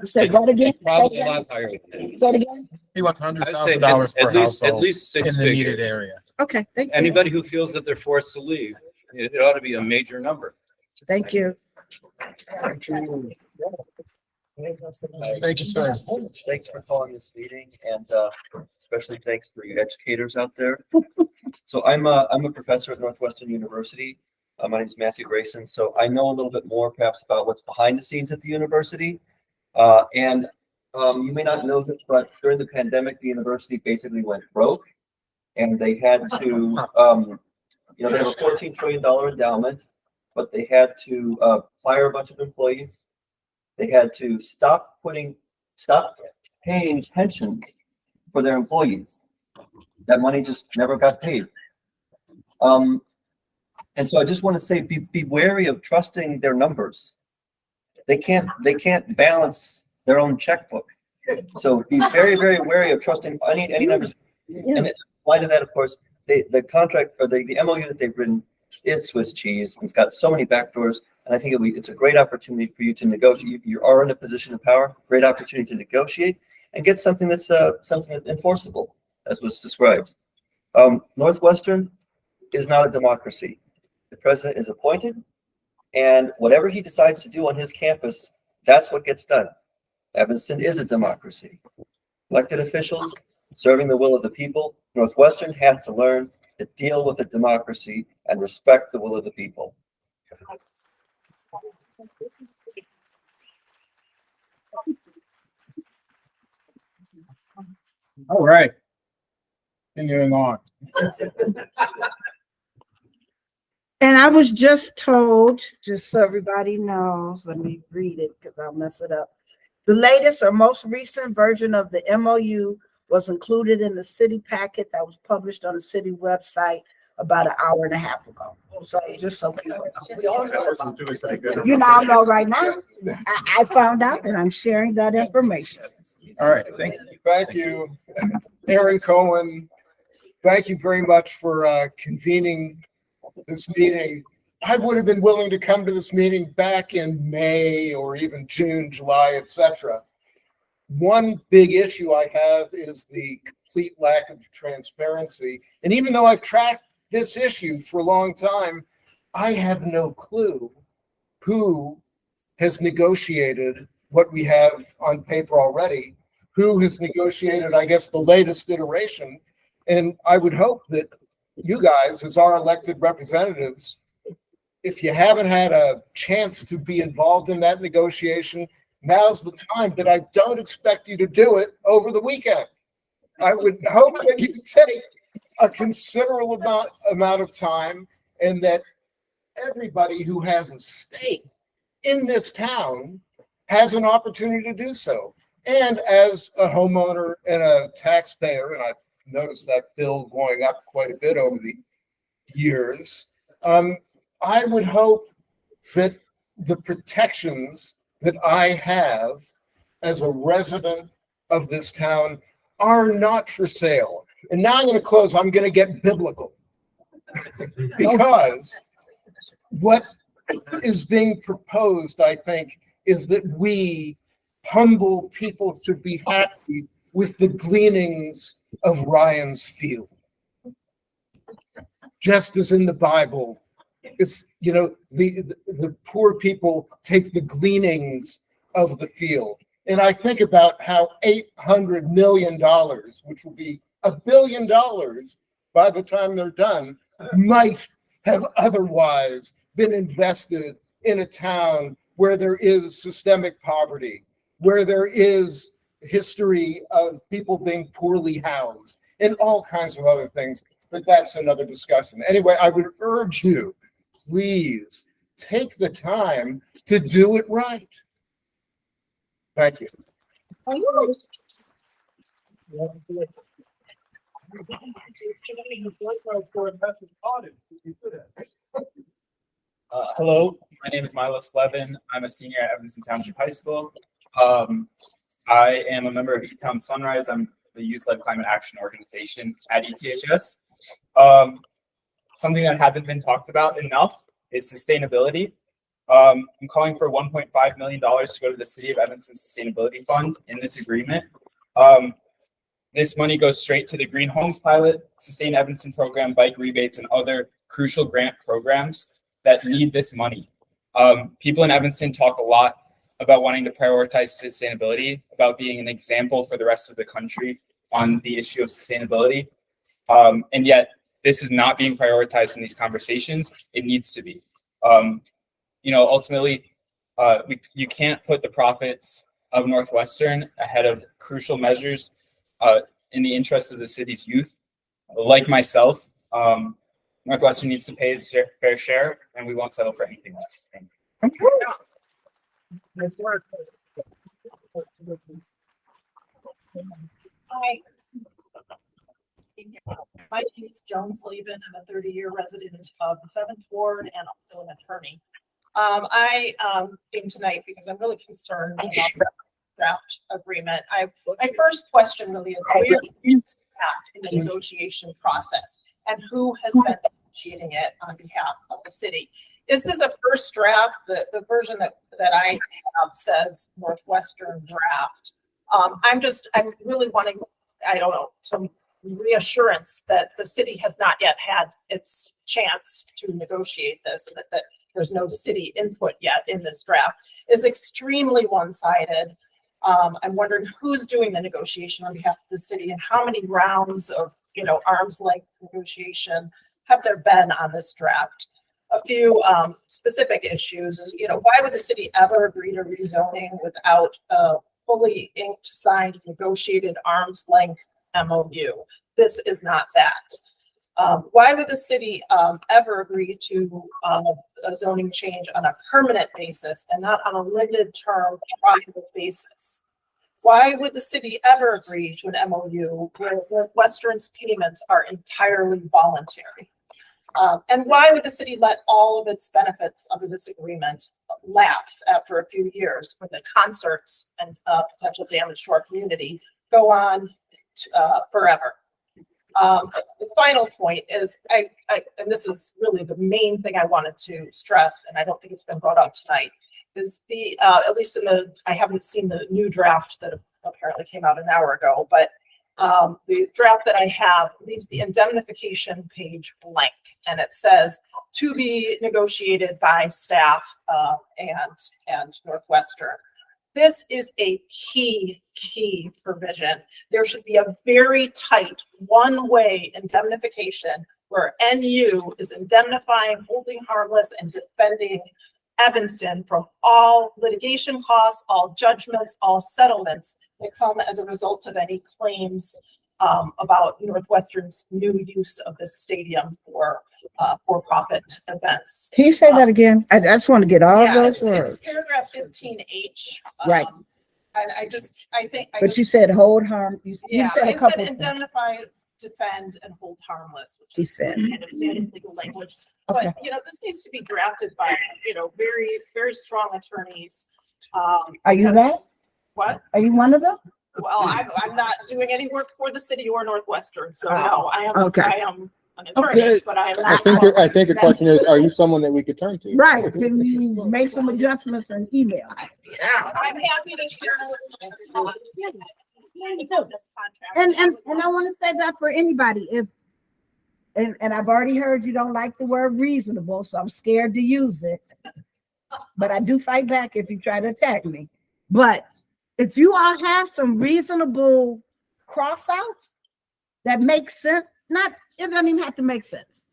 Say that again? Probably a lot higher than that. Say it again? He wants I'd say $100,000 per at least household six in the needed figures. area. Okay, thank you. Anybody who feels that they're forced to leave, it ought to be a major number. Thank you. Thank you, sir. Thanks for calling this meeting and especially thanks for you educators out there. So I'm a professor at Northwestern University. My name is Matthew Grayson. So I know a little bit more perhaps about what's behind the scenes at the university. You may not know this, but during the pandemic, the university basically went broke and they had to, they have a $14 trillion endowment, but they had to fire a bunch of employees. They had to stop paying pensions for their employees. That money just never got paid. And so I just want to say, be wary of trusting their numbers. They can't balance their own checkbook. So be very, very wary of trusting any numbers. And in light of that, of course, the contract or the MOU that they've written is Swiss cheese. It's got so many backdoors. And I think it's a great opportunity for you to negotiate. You are in a position of power, great opportunity to negotiate and get something that's enforceable, as was described. Northwestern is not a democracy. The president is appointed, and whatever he decides to do on his campus, that's what gets done. Evanston is a democracy. Elected officials serving the will of the people. Northwestern has to learn to deal with a democracy and respect the will of the people. All right. Continuing on. And I was just told, just so everybody knows, let me read it because I'll mess it up. The latest or most recent version of the MOU was included in the city packet that was published on the city website about an hour and a half ago. So just so you now know right now, I found out and I'm sharing that information. All right, thank you. Thank you, Aaron Cohen. Thank you very much for convening this meeting. I would have been willing to come to this meeting back in May or even June, July, etc. One big issue I have is the complete lack of transparency. And even though I've tracked this issue for a long time, I have no clue who has negotiated what we have on paper already, who has negotiated, I guess, the latest iteration. And I would hope that you guys, as our elected representatives, if you haven't had a chance to be involved in that negotiation, now's the time. But I don't expect you to do it over the weekend. I would hope that you take a considerable amount of time and that everybody who has a stake in this town has an opportunity to do so. And as a homeowner and a taxpayer, and I've noticed that bill going up quite a bit over the years, I would hope that the protections that I have as a resident of this town are not for sale. And now I'm going to close. I'm going to get biblical because what is being proposed, I think, is that we humble people should be happy with the gleanings of Ryan's field. Just as in the Bible, it's, the poor people take the gleanings of the field. And I think about how $800 million, which will be $1 billion by the time they're done, might have otherwise been invested in a town where there is systemic poverty, where there is history of people being poorly housed, and all kinds of other things. But that's another discussion. Anyway, I would urge you, please take the time to do it right. Thank you. Hello, my name is Milos Levin. I'm a senior at Evanston Township High School. I am a member of E-Town Sunrise. I'm the Youth-Led Climate Action Organization at ETHS. Something that hasn't been talked about enough is sustainability. I'm calling for $1.5 million to go to the City of Evanston Sustainability Fund in this agreement. This money goes straight to the Green Homes Pilot, Sustain Evanston Program, bike rebates, and other crucial grant programs that need this money. People in Evanston talk a lot about wanting to prioritize sustainability, about being an example for the rest of the country on the issue of sustainability. And yet this is not being prioritized in these conversations. It needs to be. Ultimately, you can't put the profits of Northwestern ahead of crucial measures in the interest of the city's youth. Like myself, Northwestern needs to pay its fair share, and we won't settle for anything less. Thank you. Hi. My name is Joan Slavin. I'm a 30-year resident of the 7th Ward and also an attorney. I came tonight because I'm really concerned about the draft agreement. My first question really is where is that in the negotiation process and who has been negotiating it on behalf of the city? Is this a first draft? The version that I have says Northwestern draft. I'm really wanting, some reassurance that the city has not yet had its chance to negotiate this and that there's no city input yet in this draft is extremely one-sided. I'm wondering who's doing the negotiation on behalf of the city and how many rounds of, arm's length negotiation have there been on this draft? A few specific issues is, why would the city ever agree to rezoning without a fully inked, signed, negotiated arm's length MOU? This is not that. Why would the city ever agree to a zoning change on a permanent basis and not on a limited term trial basis? Why would the city ever agree to an MOU where Northwestern's payments are entirely voluntary? And why would the city let all of its benefits under this agreement lapse after a few years when the concerts and potential damage to our community go on forever? The final point is, and this is really the main thing I wanted to stress, and I don't think it's been brought up tonight, is at least I haven't seen the new draft that apparently came out an hour ago, but the draft that I have leaves the indemnification page blank, and it says to be negotiated by staff and Northwestern. This is a key provision. There should be a very tight one-way indemnification where NU is indemnifying, holding harmless, and defending Evanston from all litigation costs, all judgments, all settlements that come as a result of any claims about Northwestern's new use of this stadium for-profit events. Can you say that again? I just want to get all Yeah, those it's words. paragraph 15H. Right. And I think. But you said hold harm, you Yeah, said a I said couple. indemnify, defend, and hold harmless, which She is said. understanding legal language. Okay. But, this needs to be drafted by, very, very strong attorneys. Are you because- that? What? Are you one of them? Well, I'm not doing any work for the city or Northwestern, so Oh, no, I am an attorney, Okay. but I am I not. think the question is, are you someone that we could turn to? Right, can you make some adjustments and email? Yeah, I'm happy to share. This contract. And I want to say that for anybody, and I've already heard you don't like the word reasonable, so I'm scared to use it. But I do fight back if you try to attack me. But if you all have some reasonable cross-outs that make sense, it doesn't even have to make sense.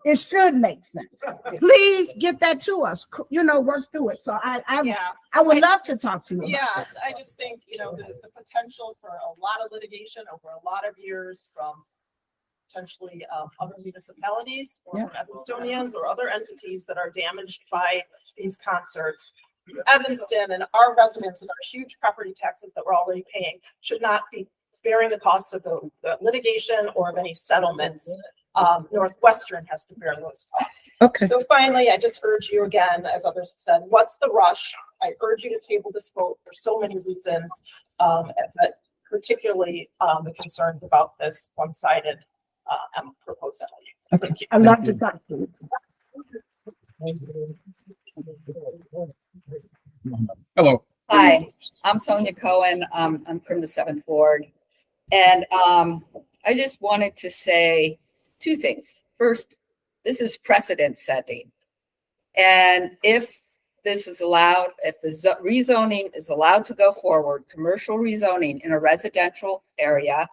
It should make sense. Please get that to us, work through it. So I would love to talk to you about that. Yes, I just think, the potential for a lot of litigation over a lot of years from potentially other municipalities or Yeah. Evanstonians or other entities that are damaged by these concerts Evanston and our residents with our huge property taxes that we're already paying should not be bearing the cost of the litigation or of any settlements. Northwestern has to bear those costs. Okay. So finally, I just urge you again, as others have said, what's the rush? I urge you to table this vote for so many reasons, but particularly the concerns about this one-sided proposal. Thank you. I love the fact. Hello. Hi, I'm Sonia Cohen. I'm from the 7th Ward. And I just wanted to say two things. First, this is precedent setting. And if this is allowed, if the rezoning is allowed to go forward, commercial rezoning in a residential area,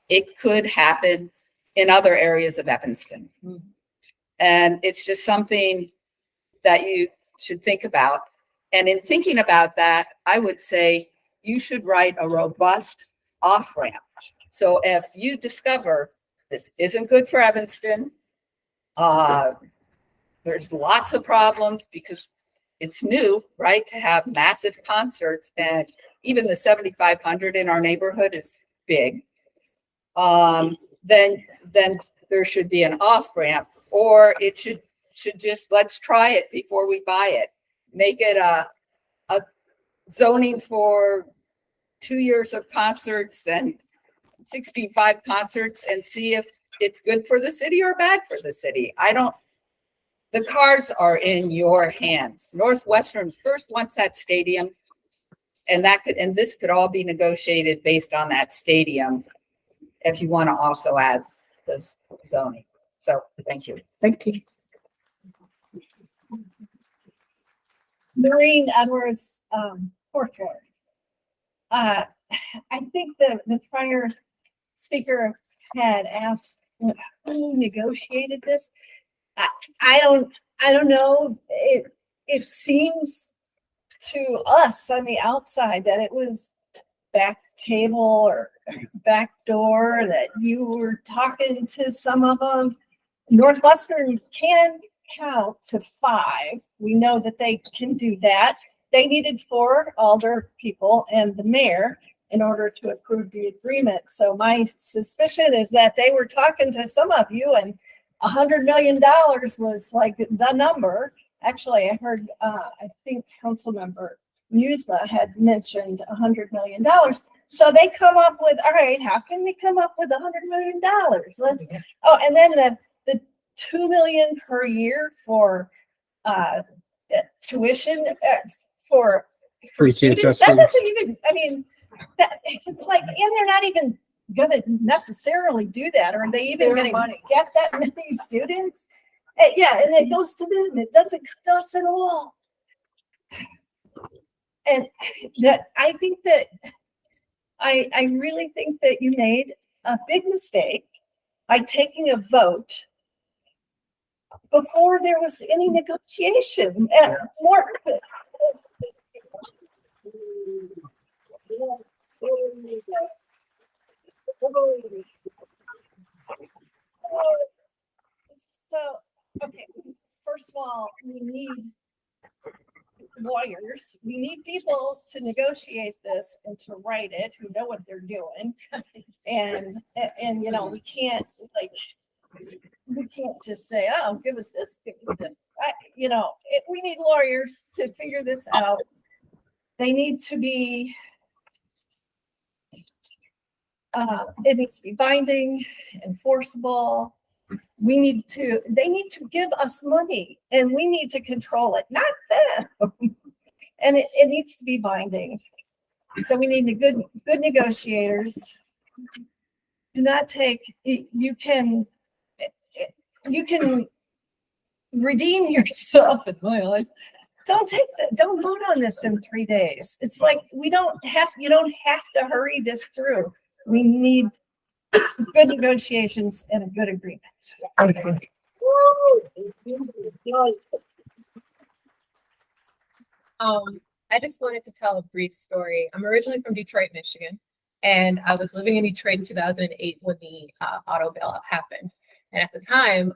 it could happen in other areas of Evanston. And it's just something that you should think about. And in thinking about that, I would say you should write a robust off-ramp. So if you discover this isn't good for Evanston, there's lots of problems because it's new, right, to have massive concerts, and even the 7,500 in our neighborhood is big. Then there should be an off-ramp, or it should just, let's try it before we buy it. Make it a zoning for 2 years of concerts and 65 concerts and see if it's good for the city or bad for the city. The cards are in your hands. Northwestern first wants that stadium, and this could all be negotiated based on that stadium if you want to also add the zoning. So thank you. Thank you. Maureen Edwards, Fourth Ward. I think the prior speaker had asked who negotiated this. I don't know. It seems to us on the outside that it was back table or back door, that you were talking to some of them. Northwestern can count to 5. We know that they can do that. They needed 4 alder people and the mayor in order to approve the agreement. So my suspicion is that they were talking to some of you, and $100 million was like the number. Actually, I heard, I think Councilmember Newsma had mentioned $100 million. So they come up with, all right, how can we come up with $100 million? And then the $2 million per year for tuition for Free students. That doesn't even, I mean, it's like, and they're not even gonna necessarily do that. Or are they even gonna get that many students? Yeah, and it goes to them. It doesn't come to us at all. And that I think that I really think that you made a big mistake by taking a vote before there was any negotiation. So, okay, first of all, we need lawyers. We need people to negotiate this and to write it, who know what they're doing. And you know, we can't just say, oh, give us this, give us that. We need lawyers to figure this out. They need to be, it needs to be binding, enforceable. They need to give us money and we need to control it, not them. And it needs to be binding. So we need good negotiators. Do not take, you can redeem yourself in my eyes. Don't vote on this in 3 days. It's like you don't have to hurry this through. We need good negotiations and a good agreement. I just wanted to tell a brief story. I'm originally from Detroit, Michigan, and I was living in Detroit in 2008 when the auto bailout happened. And at the time,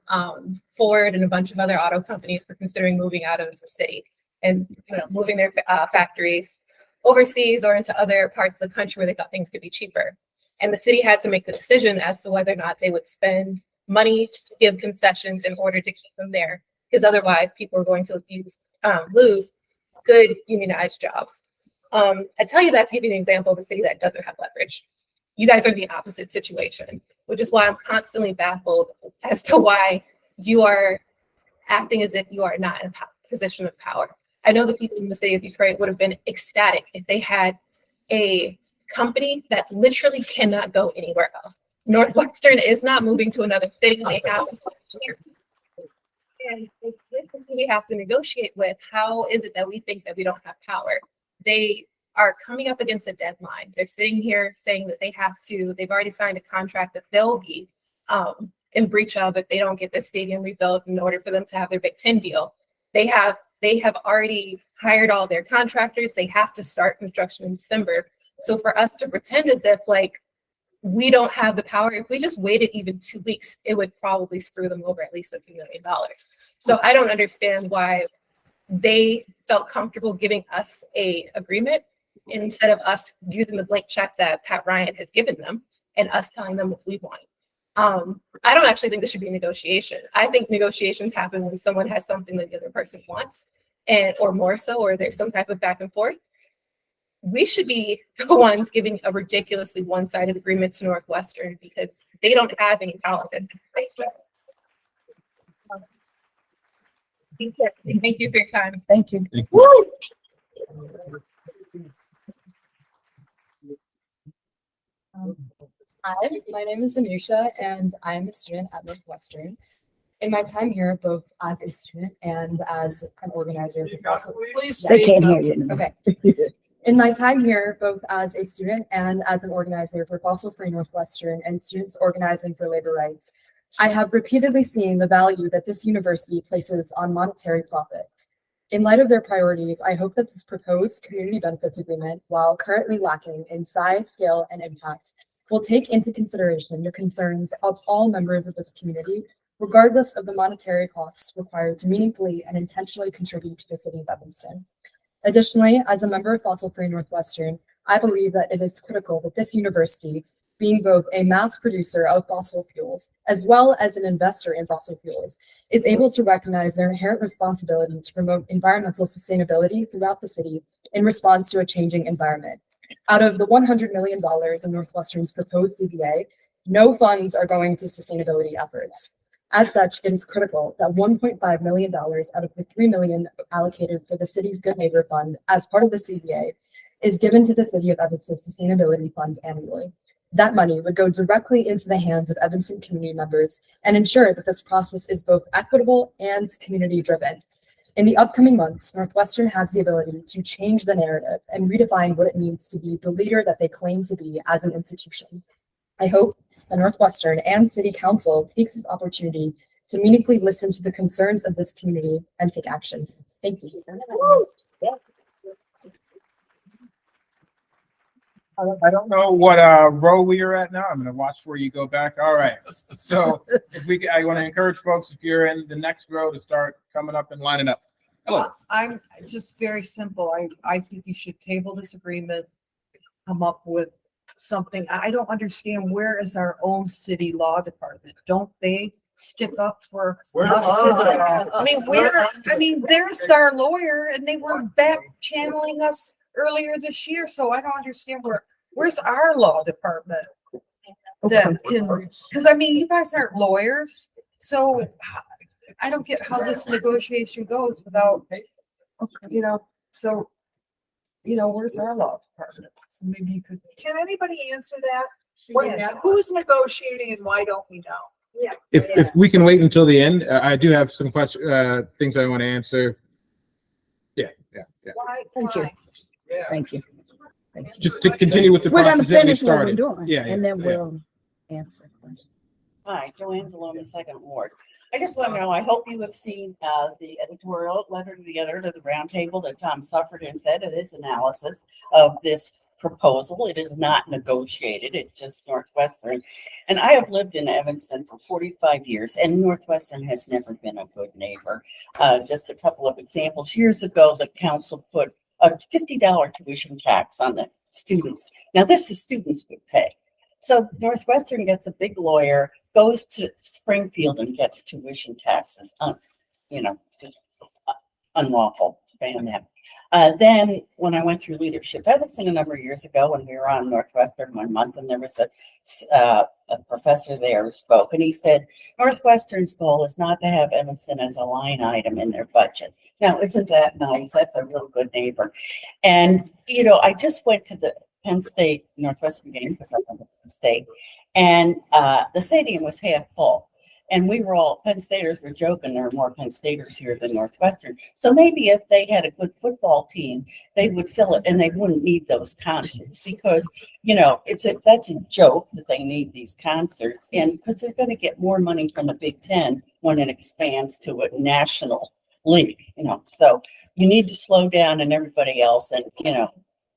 Ford and a bunch of other auto companies were considering moving out of the city. and moving their factories overseas or into other parts of the country where they thought things could be cheaper. And the city had to make the decision as to whether or not they would spend money to give concessions in order to keep them there, because otherwise people are going to lose good unionized jobs. I tell you that to give you an example of a city that doesn't have leverage. You guys are in the opposite situation, which is why I'm constantly baffled as to why you are acting as if you are not in a position of power. I know the people in the city of Detroit would have been ecstatic if they had a company that literally cannot go anywhere else. Northwestern is not moving to another city. They have, and if this is who we have to negotiate with, how is it that we think that we don't have power? They are coming up against a deadline. They're sitting here saying that they've already signed a contract that they'll be in breach of if they don't get this stadium rebuilt in order for them to have their Big Ten deal. They have already hired all their contractors. They have to start construction in December. So for us to pretend as if like we don't have the power, if we just waited even 2 weeks, it would probably screw them over at least $a few million. So I don't understand why they felt comfortable giving us a agreement instead of us using the blank check that Pat Ryan has given them and us telling them what we want. I don't actually think this should be a negotiation. I think negotiations happen when someone has something that the other person wants, or more so, or there's some type of back and forth. We should be the ones giving a ridiculously one-sided agreement to Northwestern because they don't have any politics. Thank you for your time. Thank you. Hi, my name is Anusha, and I am a student at Northwestern. In my time here, both as a student and as an organizer, They can't hear you. Okay. In my time here, both as a student and as an organizer for Fossil Free Northwestern and students organizing for labor rights, I have repeatedly seen the value that this university places on monetary profit. In light of their priorities, I hope that this proposed community benefits agreement, while currently lacking in size, scale, and impact, will take into consideration the concerns of all members of this community, regardless of the monetary costs required to meaningfully and intentionally contribute to the city of Evanston. Additionally, as a member of Fossil Free Northwestern, I believe that it is critical that this university, being both a mass producer of fossil fuels as well as an investor in fossil fuels, is able to recognize their inherent responsibility to promote environmental sustainability throughout the city in response to a changing environment. Out of the $100 million in Northwestern's proposed CBA, no funds are going to sustainability efforts. As such, it is critical that $1.5 million out of the $3 million allocated for the city's Good Neighbor Fund as part of the CBA is given to the City of Evanston Sustainability Funds annually. That money would go directly into the hands of Evanston community members and ensure that this process is both equitable and community driven. In the upcoming months, Northwestern has the ability to change the narrative and redefine what it means to be the leader that they claim to be as an institution. I hope that Northwestern and City Council takes this opportunity to meaningfully listen to the concerns of this community and take action. Thank you. I don't know what row we are at now. I'm gonna watch where you go back. All right. So I want to encourage folks, if you're in the next row, to start coming up and lining up. Hello. I'm just very simple. I think you should table this agreement, come up with something. I don't understand, where is our own city law department? Don't they stick up for us? I mean, there's our lawyer and they were back channeling us earlier this year. So I don't understand where's our law department that can, because I mean, you guys aren't lawyers. So I don't get how this negotiation goes without, where's our law department? So maybe you could. Can anybody answer that? Yes. Who's negotiating and why don't we know? Yeah. If we can wait until the end, I do have some questions, things I want to answer. Yeah. Why? Thank you. Thank you. Just to continue with the We're gonna process that we finish what we're started. doing, Yeah, and then yeah. we'll answer questions. Hi, Joanne Delone, Second Ward. I just want to know, I hope you have seen the editorial letter together to the roundtable that Tom Sufford said in his analysis of this proposal. It is not negotiated. It's just Northwestern. And I have lived in Evanston for 45 years, and Northwestern has never been a good neighbor. Just a couple of examples. Years ago, the council put a $50 tuition tax on the students. Now, this is students would pay. So Northwestern gets a big lawyer, goes to Springfield and gets tuition taxes on, just unlawful to ban them. Then when I went through Leadership Evanston a number of years ago, when we were on Northwestern 1 month, and there was a professor there who spoke, and he said, Northwestern's goal is not to have Evanston as a line item in their budget. Now, isn't that nice? That's a real good neighbor. And, I just went to the Penn State Northwestern game because I went to Penn State, and the stadium was half full. And we were all, Penn Staters were joking, there are more Penn Staters here than Northwestern. So maybe if they had a good football team, they would fill it and they wouldn't need those concerts because, that's a joke that they need these concerts. And because they're going to get more money from the Big Ten when it expands to a national league, So you need to slow down and everybody else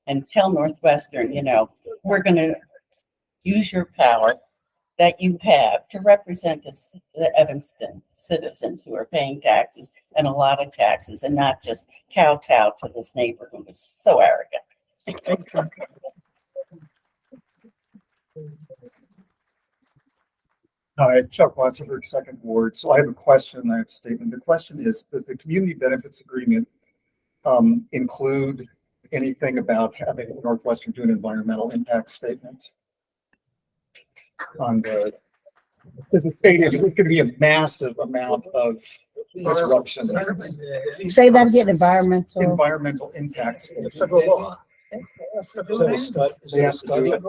and tell Northwestern, we're going to use your power that you have to represent the Evanston citizens who are paying taxes and a lot of taxes and not just kowtow to this neighbor who is so arrogant. Hi, Chuck Watson, Second Ward. So I have a question, I have a statement. The question is, does the community benefits agreement include anything about having Northwestern do an environmental impact statement? On the stadium, there's going to be a massive amount of disruption. Say that again, Environmental impacts. Federal law. They have to do it.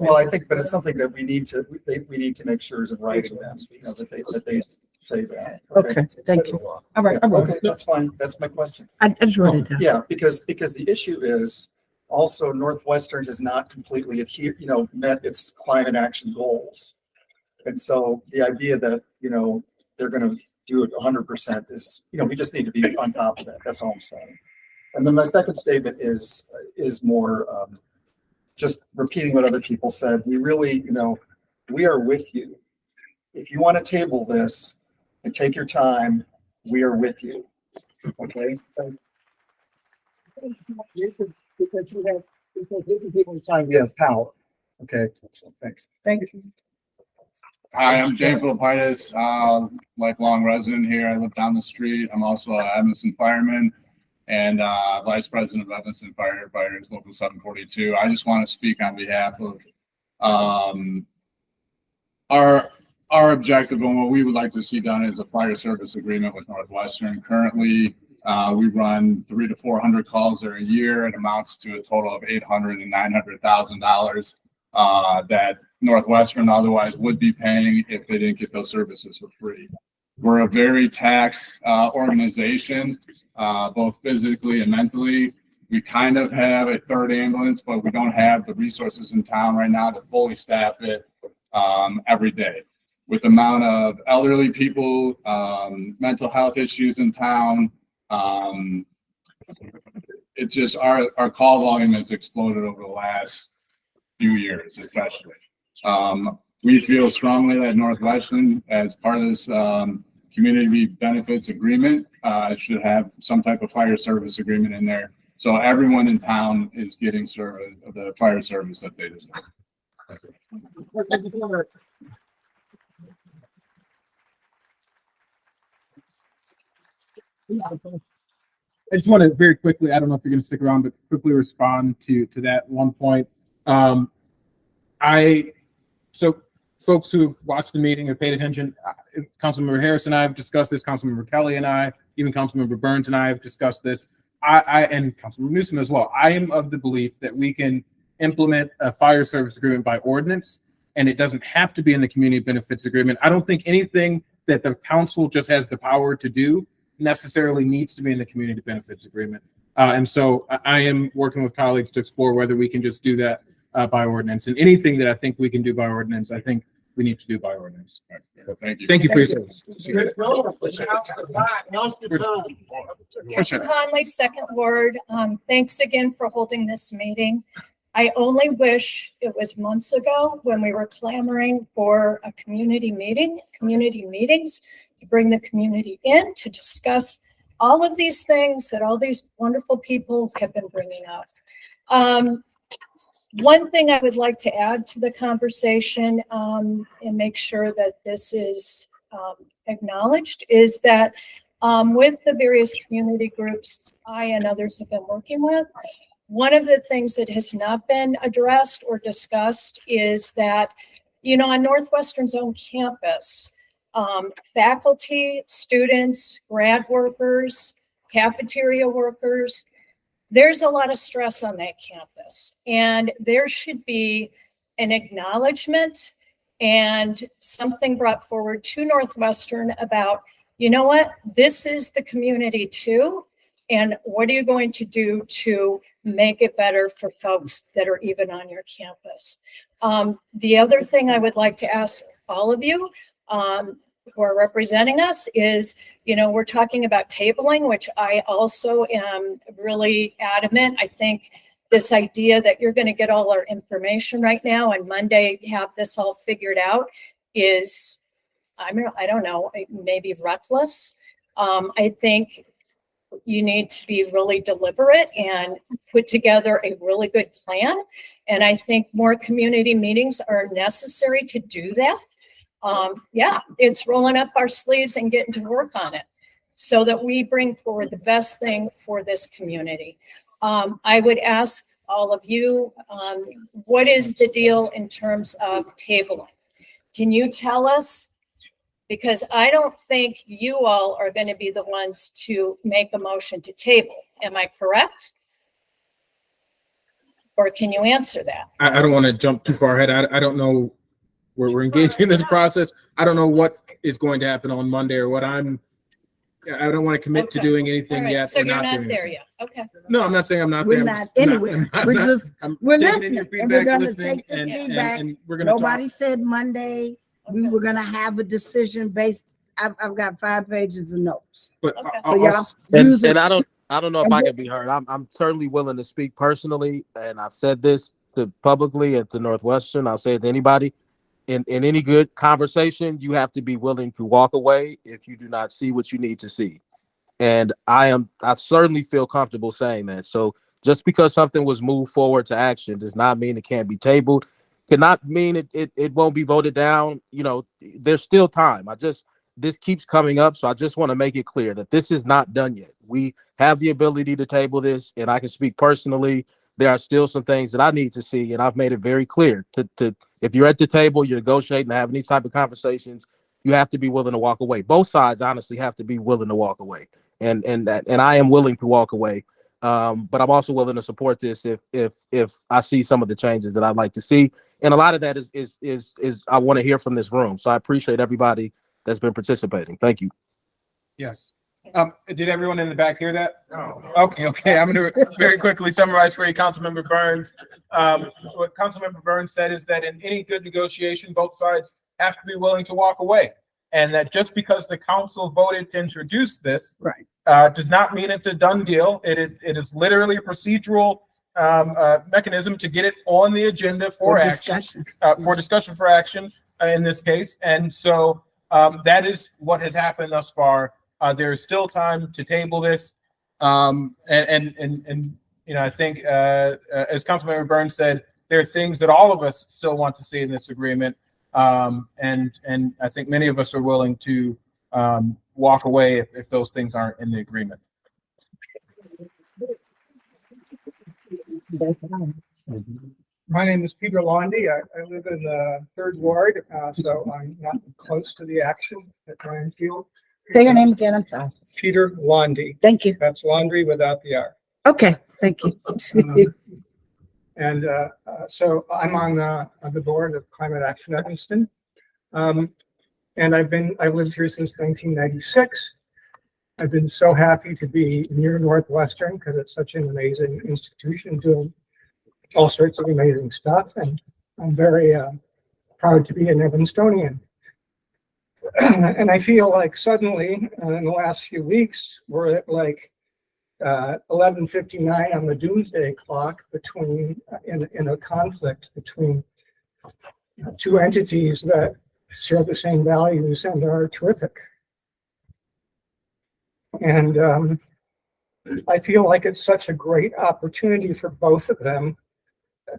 Well, I think, but it's something that we need to make sure is in writing that they say that. Okay, thank you. All right, Okay, that's fine. That's my question. I just wrote it down. Yeah, because the issue is also Northwestern has not completely met its climate action goals. And so the idea that, they're going to do it 100% is, we just need to be on top of that. That's all I'm saying. And then my second statement is more just repeating what other people said. We really, we are with you. If you want to table this and take your time, we are with you. Okay? Because this is the only time we have power. Okay, so thanks. Thank you. Hi, I'm Jay Philippitis, lifelong resident here. I live down the street. I'm also an Evanston fireman and vice president of Evanston Firefighters, Local 742. I just want to speak on behalf of our objective and what we would like to see done is a fire service agreement with Northwestern. Currently, we run 300 to 400 calls a year. It amounts to a total of $800,000 and $900,000 that Northwestern otherwise would be paying if they didn't get those services for free. We're a very taxed organization, both physically and mentally. We kind of have a third ambulance, but we don't have the resources in town right now to fully staff it every day. With the amount of elderly people, mental health issues in town, it just our call volume has exploded over the last few years, especially. We feel strongly that Northwestern, as part of this community benefits agreement, should have some type of fire service agreement in there, so everyone in town is getting the fire service that they deserve. I just want to very quickly, I don't know if you're going to stick around, but quickly respond to that one point. So folks who've watched the meeting have paid attention. Councilmember Harris and I have discussed this. Councilmember Kelly and I, even Councilmember Burns and I have discussed this. And Councilmember Newsom as well. I am of the belief that we can implement a fire service agreement by ordinance, and it doesn't have to be in the community benefits agreement. I don't think anything that the council just has the power to do necessarily needs to be in the community benefits agreement. And so I am working with colleagues to explore whether we can just do that by ordinance. And anything that I think we can do by ordinance, I think we need to do by ordinance. Well, thank you. Thank you for your service. Conley, Second Ward. Thanks again for holding this meeting. I only wish it was months ago when we were clamoring for a community meetings to bring the community in to discuss all of these things that all these wonderful people have been bringing up. One thing I would like to add to the conversation and make sure that this is acknowledged is that with the various community groups I and others have been working with, one of the things that has not been addressed or discussed is that, on Northwestern's own campus, faculty, students, grad workers, cafeteria workers, there's a lot of stress on that campus. And there should be an acknowledgement and something brought forward to Northwestern about, what, this is the community too. And what are you going to do to make it better for folks that are even on your campus? The other thing I would like to ask all of you who are representing us is, we're talking about tabling, which I also am really adamant. I think this idea that you're going to get all our information right now and Monday have this all figured out is, I don't know, maybe reckless. I think you need to be really deliberate and put together a really good plan. And I think more community meetings are necessary to do that. It's rolling up our sleeves and getting to work on it so that we bring forward the best thing for this community. I would ask all of you, what is the deal in terms of tabling? Can you tell us? Because I don't think you all are going to be the ones to make a motion to table. Am I correct? Or can you answer that? I don't want to jump too far ahead. I don't know where we're engaging in this process. I don't know what is going to happen on Monday or what I don't want to commit to doing anything All right, yet. so or you're not doing there anything. yet. Okay. No, I'm not saying I'm not We're there. not anywhere. We're taking in your listening and we're feedback, gonna listening, take the and feedback. we're gonna talk. Nobody said Monday we were gonna have a decision based. I've got 5 pages of notes. But So y'all And, use it. and I don't know if And I what- can be heard. I'm certainly willing to speak personally, and I've said this to publicly and to Northwestern. I'll say it to anybody. In any good conversation, you have to be willing to walk away if you do not see what you need to see. And I certainly feel comfortable saying that. So just because something was moved forward to action does not mean it can't be tabled. Cannot mean it won't be voted down. There's still time. This keeps coming up. So I just want to make it clear that this is not done yet. We have the ability to table this, and I can speak personally. There are still some things that I need to see, and I've made it very clear to if you're at the table, you're negotiating, having these type of conversations, you have to be willing to walk away. Both sides honestly have to be willing to walk away, and I am willing to walk away. But I'm also willing to support this if I see some of the changes that I'd like to see, and a lot of that is I want to hear from this room. So I appreciate everybody that's been participating. Thank you. Yes. Did everyone in the back hear that? No. Okay. I'm going to very quickly summarize for you, Councilmember Burns. What Councilmember Burns said is that in any good negotiation, both sides have to be willing to walk away, and that just because the council voted to introduce this, does not mean it's a done deal. It is literally a procedural mechanism to get it on the agenda for action, for discussion for action in this case, and so that is what has happened thus far. There is still time to table this. I think as Councilmember Burns said, there are things that all of us still want to see in this agreement. And I think many of us are willing to walk away if those things aren't in the agreement. My name is Peter Londy. I live in the 3rd Ward, so I'm not close to the action at Ryan Field. Say your name again. I'm sorry. Peter Londy. Thank you. That's laundry without the R. Okay, thank you. So I'm on the board of Climate Action Evanston. And I've lived here since 1996. I've been so happy to be near Northwestern because it's such an amazing institution doing all sorts of amazing stuff. And I'm very proud to be an Evanstonian. And I feel like suddenly, in the last few weeks, we're at like 11:59 on the doomsday clock in a conflict between two entities that share the same values and are terrific. And I feel like it's such a great opportunity for both of them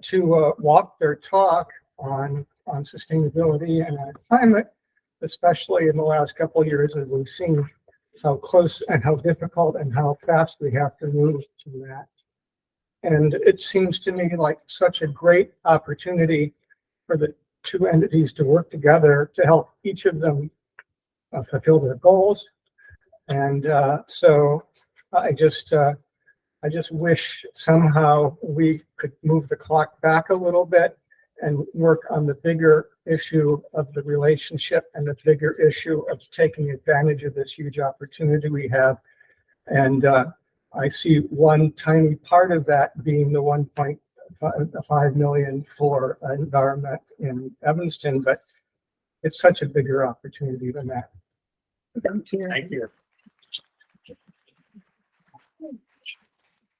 to walk their talk on sustainability and climate, especially in the last couple of years as we've seen how close and how difficult and how fast we have to move to that. And it seems to me like such a great opportunity for the two entities to work together to help each of them fulfill their goals. And so I just wish somehow we could move the clock back a little bit and work on the bigger issue of the relationship and the bigger issue of taking advantage of this huge opportunity we have. And I see one tiny part of that being the 1.5 million for environment in Evanston, but it's such a bigger opportunity than that. Thank you. Thank you.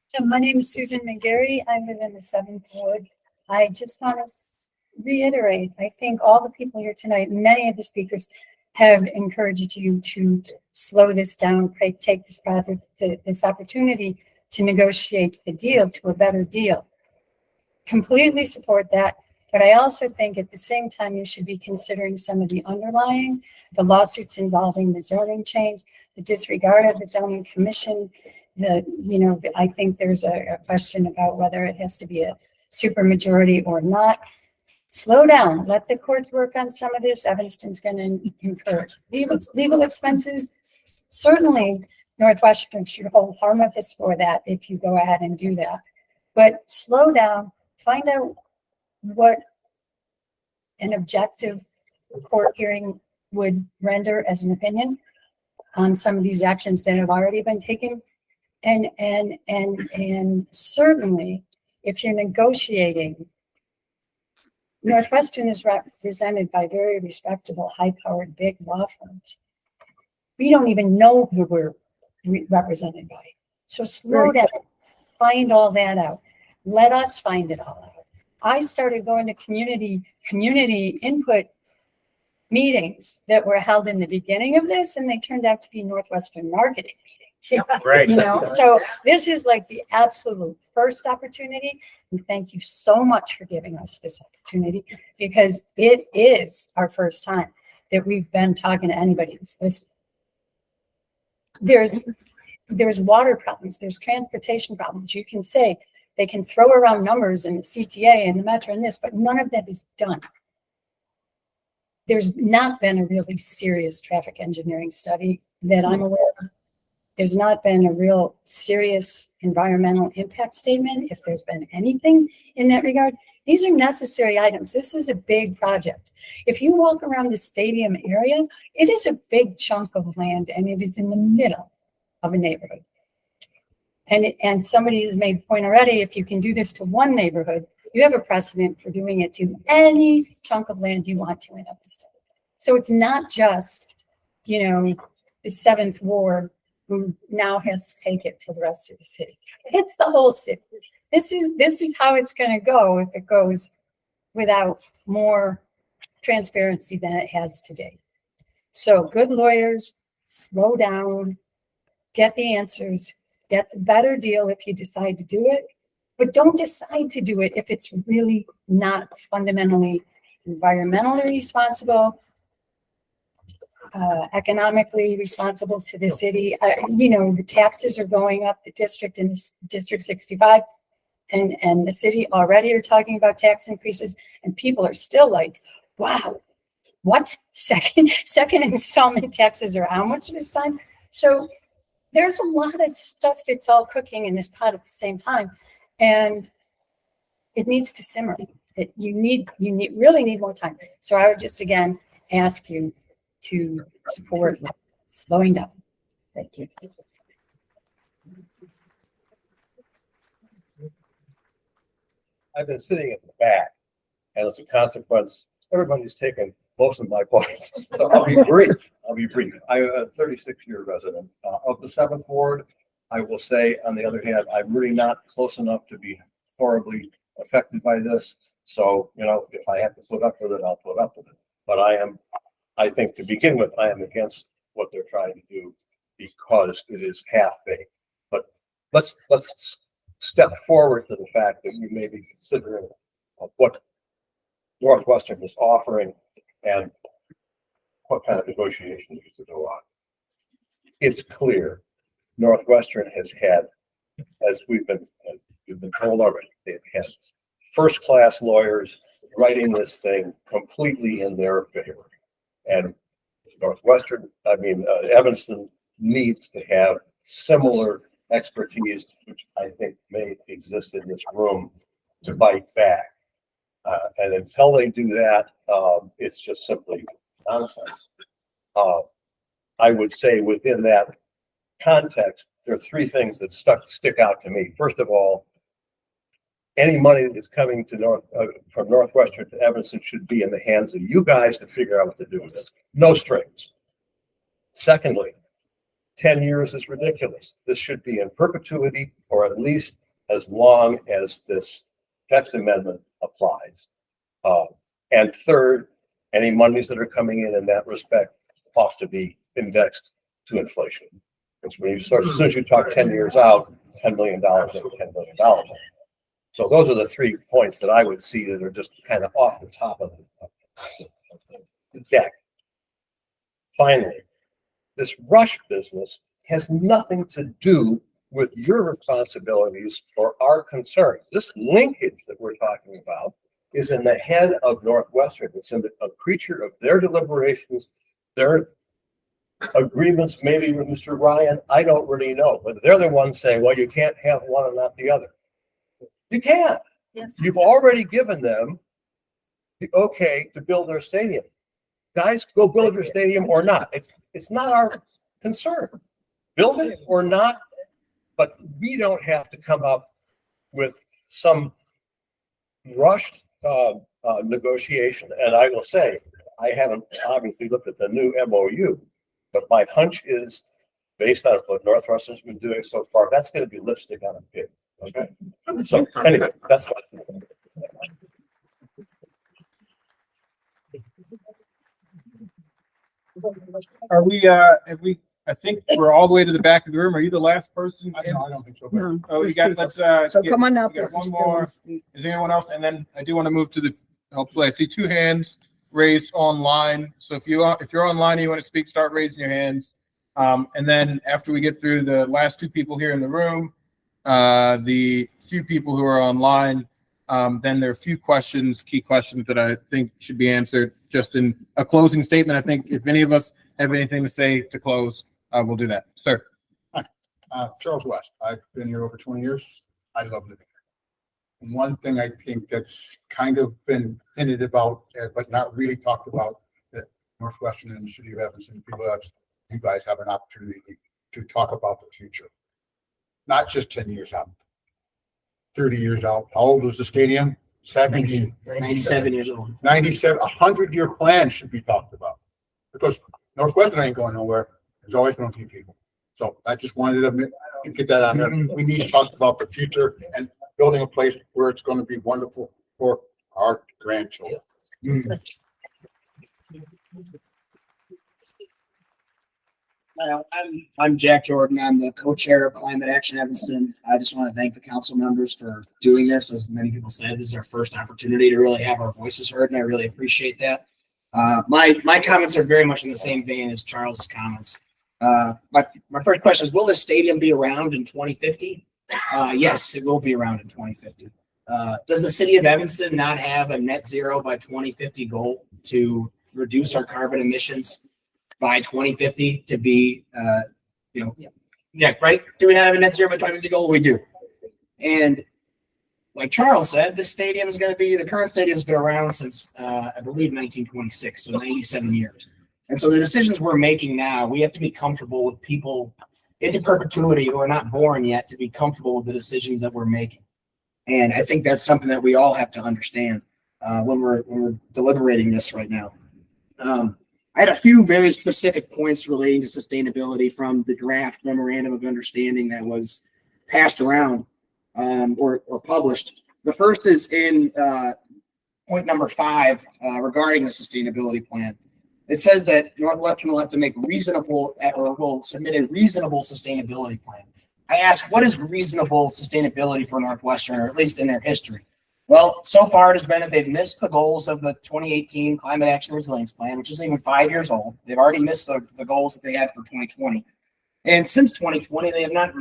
So my name is Susan McGarry. I live in the 7th Ward. I just want to reiterate, I think all the people here tonight, many of the speakers have encouraged you to slow this down, take this opportunity to negotiate the deal to a better deal. Completely support that. But I also think at the same time, you should be considering some of the underlying, the lawsuits involving the zoning change, the disregard of the zoning commission. I think there's a question about whether it has to be a supermajority or not. Slow down, let the courts work on some of this. Evanston's going to incur legal expenses. Certainly, Northwestern should hold harmless for that if you go ahead and do that. But slow down, find out what an objective court hearing would render as an opinion on some of these actions that have already been taken. And certainly, if you're negotiating, Northwestern is represented by very respectable, high-powered, big law firms. We don't even know who we're represented by. So slow down, find all that out. Let us find it all out. I started going to community input meetings that were held in the beginning of this, and they turned out to be Northwestern marketing meetings. Right. So this is like the absolute first opportunity. And thank you so much for giving us this opportunity, because it is our first time that we've been talking to anybody. There's water problems, there's transportation problems. You can say they can throw around numbers and the CTA and the Metro and this, but none of that is done. There's not been a really serious traffic engineering study that I'm aware of. There's not been a real serious environmental impact statement, if there's been anything in that regard. These are necessary items. This is a big project. If you walk around the stadium area, it is a big chunk of land, and it is in the middle of a neighborhood. And somebody has made the point already, if you can do this to one neighborhood, you have a precedent for doing it to any chunk of land you want to in Evanston. So it's not just, the 7th Ward who now has to take it for the rest of the city. It's the whole city. This is how it's going to go if it goes without more transparency than it has today. So good lawyers, slow down, get the answers, get the better deal if you decide to do it, but don't decide to do it if it's really not fundamentally environmentally responsible, economically responsible to the city. The taxes are going up, the district in District 65 and the city already are talking about tax increases, and people are still like, wow, what? Second installment taxes are how much this time? So there's a lot of stuff that's all cooking in this pot at the same time, and it needs to simmer. You really need more time. So I would just again ask you to support slowing down. Thank you. I've been sitting at the back, and as a consequence, everybody's taken most of my points. So I'll be brief. I'm a 36-year resident of the 7th Ward. I will say, on the other hand, I'm really not close enough to be horribly affected by this. So, you know, if I have to put up with it, I'll put up with it. But I think to begin with, I am against what they're trying to do because it is half-baked. But let's step forward to the fact that we may be considering what Northwestern is offering and what kind of negotiations need to go on. It's clear Northwestern has had, as we've been told already, they've had first-class lawyers writing this thing completely in their favor. And Evanston needs to have similar expertise, which I think may exist in this room, to bite back. And until they do that, it's just simply nonsense. I would say within that context, there are three things that stick out to me. First of all, any money that's coming to from Northwestern to Evanston should be in the hands of you guys to figure out what to do with it. No strings. Secondly, 10 years is ridiculous. This should be in perpetuity, or at least as long as this text amendment applies. And third, any monies that are coming in that respect ought to be indexed to inflation. Because when you start, as soon as you talk 10 years out, $10 million over $10 million. So those are the 3 points that I would see that are just kind of off the top of the deck. Finally, this rush business has nothing to do with your responsibilities or our concerns. This linkage that we're talking about is in the head of Northwestern. It's in a creature of their deliberations, their agreements, maybe with Mr. Ryan. I don't really know, but they're the ones saying, well, you can't have one and not the other. You can. Yes. You've already given them the okay to build their stadium. Guys, go build your stadium or not. It's not our concern. Build it or not, but we don't have to come up with some rushed negotiation. And I will say, I haven't obviously looked at the new MOU, but my hunch is, based on what Northwestern's been doing so far, that's going to be lipstick on a pig. Okay. So anyway, that's what. Are we, I think we're all the way to the back of the room. Are you the last person? I don't think so. No. Oh, you got, let's, So come on up. we got one more. Is there anyone else? And then I do want to move to hopefully I see 2 hands raised online. So if you're online and you want to speak, start raising your hands. And then after we get through the last 2 people here in the room, the few people who are online, then there are a few key questions that I think should be answered just in a closing statement. I think if any of us have anything to say to close, we'll do that. Sir. Hi, Charles West. I've been here over 20 years. I love living here. And one thing I think that's kind of been hinted about, but not really talked about, that Northwestern and the city of Evanston, you guys have an opportunity to talk about the future. Not just 10 years out, 30 years out. How old was the stadium? 97 years old. 97, 100-year plan should be talked about, because Northwestern ain't going nowhere. There's always going to be people. So I just wanted to get that out there. We need to talk about the future and building a place where it's going to be wonderful for our grandchildren. I'm Jack Jordan. I'm the co-chair of Climate Action Evanston. I just want to thank the council members for doing this. As many people said, this is our first opportunity to really have our voices heard, and I really appreciate that. My comments are very much in the same vein as Charles' comments. My first question is, will this stadium be around in 2050? Yes, it will be around in 2050. Does the city of Evanston not have a net zero by 2050 goal to reduce our carbon emissions by 2050 to be, yeah, right? Do we not have a net zero by 2050 goal? We do. And like Charles said, this stadium is going to be, the current stadium's been around since, I believe 1926, so 97 years. And so the decisions we're making now, we have to be comfortable with people into perpetuity who are not born yet to be comfortable with the decisions that we're making. And I think that's something that we all have to understand. when we're deliberating this right now. I had a few very specific points relating to sustainability from the draft memorandum of understanding that was passed around or published. The first is in point number 5 regarding the sustainability plan. It says that Northwestern will have to make reasonable or will submit a reasonable sustainability plan. I asked, what is reasonable sustainability for Northwestern, or at least in their history? Well, so far it has been that they've missed the goals of the 2018 Climate Action Resilience Plan, which isn't even 5 years old. They've already missed the goals that they had for 2020. And since 2020, they have not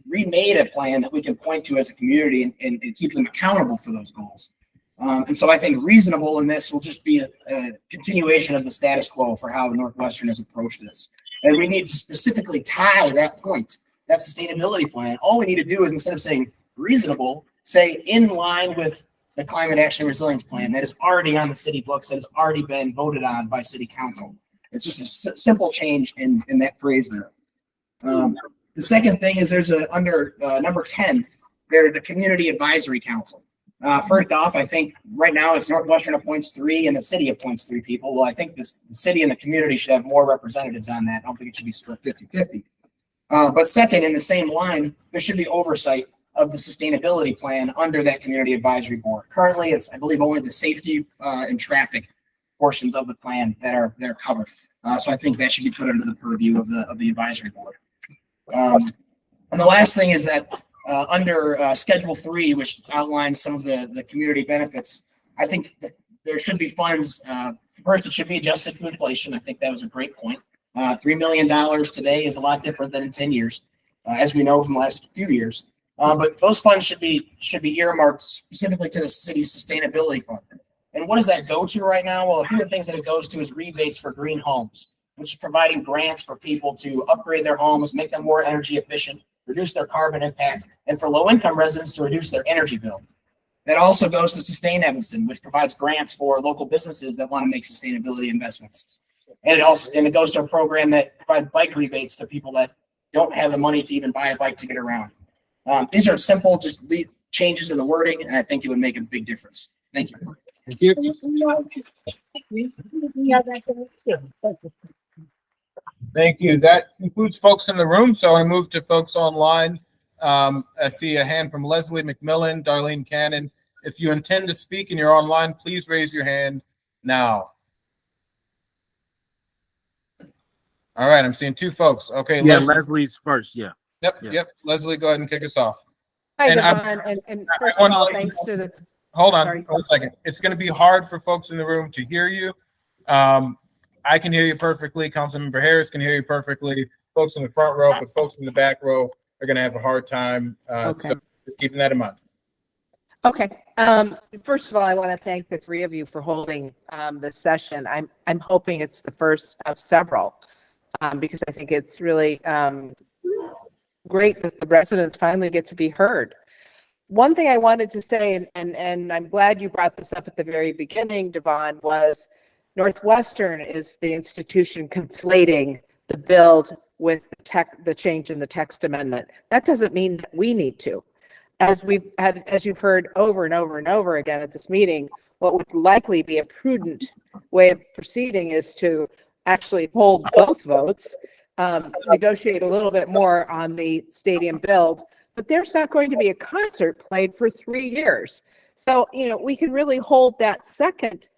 remade a plan that we can point to as a community and keep them accountable for those goals. And so I think reasonable in this will just be a continuation of the status quo for how Northwestern has approached this. And we need to specifically tie that point, that sustainability plan. All we need to do is, instead of saying reasonable, say in line with the Climate Action Resilience Plan that is already on the city books, that has already been voted on by city council. It's just a simple change in that phrase there. The second thing is there's under number 10, there's a community advisory council. First off, I think right now it's Northwestern appoints 3 and the city appoints 3 people. Well, I think the city and the community should have more representatives on that. I don't think it should be split 50-50. But second, in the same line, there should be oversight of the sustainability plan under that community advisory board. Currently, it's, I believe, only the safety and traffic portions of the plan that are covered. So I think that should be put under the purview of the advisory board. And the last thing is that under Schedule 3, which outlines some of the community benefits, I think that there should be funds. First, it should be adjusted to inflation. I think that was a great point. $3 million today is a lot different than in 10 years, as we know from the last few years. But those funds should be earmarked specifically to the city's sustainability fund. And what does that go to right now? Well, a few of the things that it goes to is rebates for green homes, which is providing grants for people to upgrade their homes, make them more energy efficient, reduce their carbon impact, and for low-income residents to reduce their energy bill. That also goes to Sustain Evanston, which provides grants for local businesses that want to make sustainability investments. And it goes to a program that provides bike rebates to people that don't have the money to even buy a bike to get around. These are simple, just changes in the wording, and I think it would make a big difference. Thank you. Thank you. Thank you. That concludes folks in the room. So I move to folks online. I see a hand from Leslie McMillan, Darlene Cannon. If you intend to speak and you're online, please raise your hand now. All right, I'm seeing 2 folks. Okay, Yeah, Leslie's first. Yeah. Yep. Leslie, go ahead and kick us off. Hi, And Devon, and first of all, thanks to the. Hold on Sorry. 1 second. It's going to be hard for folks in the room to hear you. I can hear you perfectly. Councilmember Harris can hear you perfectly. Folks in the front row, but folks in the back row are going to have a hard time. Okay. So just keeping that in mind. Okay. First of all, I want to thank the 3 of you for holding this session. I'm hoping it's the first of several because I think it's really great that the residents finally get to be heard. One thing I wanted to say, and I'm glad you brought this up at the very beginning, Devon, was Northwestern is the institution conflating the build with the change in the text amendment. That doesn't mean that we need to. As you've heard over and over and over again at this meeting, what would likely be a prudent way of proceeding is to actually hold both votes, negotiate a little bit more on the stadium build, but there's not going to be a concert played for 3 years. So, we can really hold that second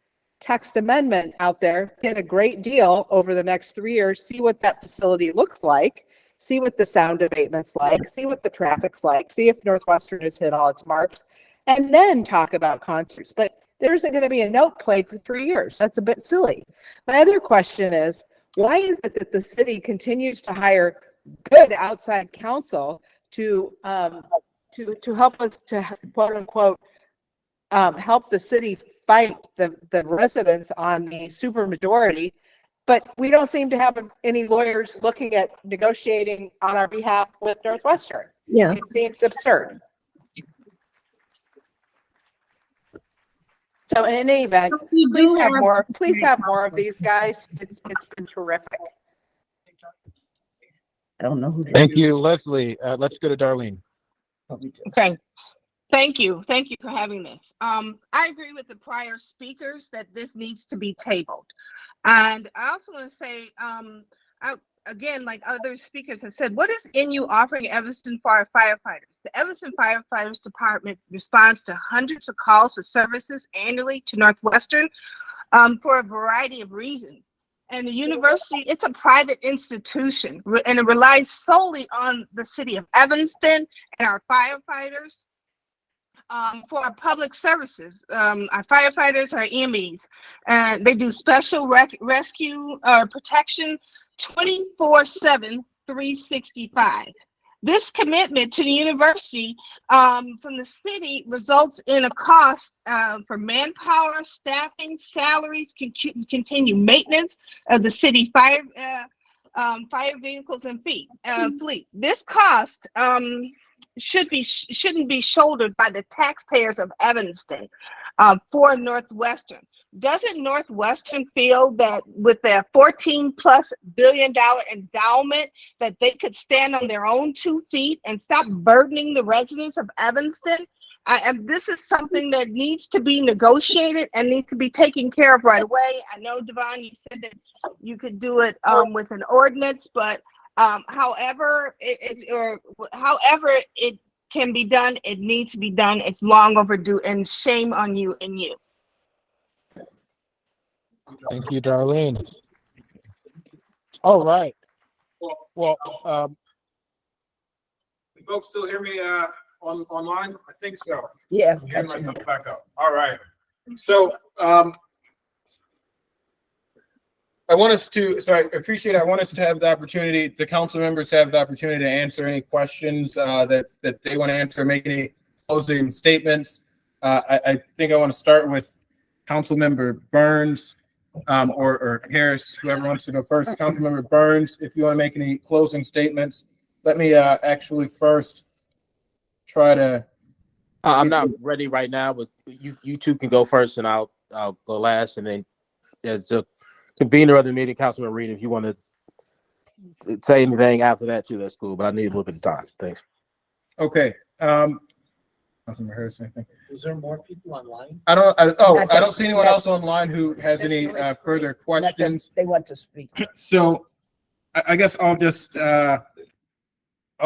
text amendment out there, get a great deal over the next 3 years, see what that facility looks like, see what the sound abatement's like, see what the traffic's like, see if Northwestern has hit all its marks, and then talk about concerts. But there isn't going to be a note played for 3 years. That's a bit silly. My other question is, why is it that the city continues to hire good outside counsel to help us to quote unquote help the city fight the residents on the supermajority, but we don't seem to have any lawyers looking at negotiating on our behalf with Northwestern? Yeah. It seems absurd. So in any event, please have more of these guys. It's been terrific. I don't know who. Thank you, Leslie. Let's go to Darlene. Okay. Thank you. Thank you for having this. I agree with the prior speakers that this needs to be tabled. And I also want to say, again, like other speakers have said, what is NU offering Evanston for our firefighters? The Evanston Firefighters Department responds to hundreds of calls for services annually to Northwestern for a variety of reasons. And the university, it's a private institution, and it relies solely on the city of Evanston and our firefighters for our public services. Our firefighters, our EMEs, they do special rescue protection 24/7, 365. This commitment to the university from the city results in a cost for manpower, staffing, salaries, continued maintenance of the city fire vehicles and fleet. This cost shouldn't be shouldered by the taxpayers of Evanston for Northwestern. Doesn't Northwestern feel that with their $14+ billion endowment that they could stand on their own 2 feet and stop burdening the residents of Evanston? And this is something that needs to be negotiated and needs to be taken care of right away. I know, Devon, you said that you could do it with an ordinance, but however it can be done, it needs to be done. It's long overdue, and shame on you and you. Thank you, Darlene. All right. Well, Can folks still hear me online? I think so. Yeah. I'm hearing myself back up. All right. So I want us to have the opportunity, the council members have the opportunity to answer any questions that they want to answer, make any closing statements. I think I want to start with Councilmember Burns or Harris, whoever wants to go first. Councilmember Burns, if you want to make any closing statements. Let me actually first try to. I'm not ready right now, but you two can go first, and I'll go last, and then as a convener of the meeting, Councilman Reed, if you want to say anything after that too, that's cool. But I need a little bit of time. Thanks. Okay. Councilmember Harris, anything? Is there more people online? I don't see anyone else online who has any further questions. They want to speak. So I guess I'll just I'll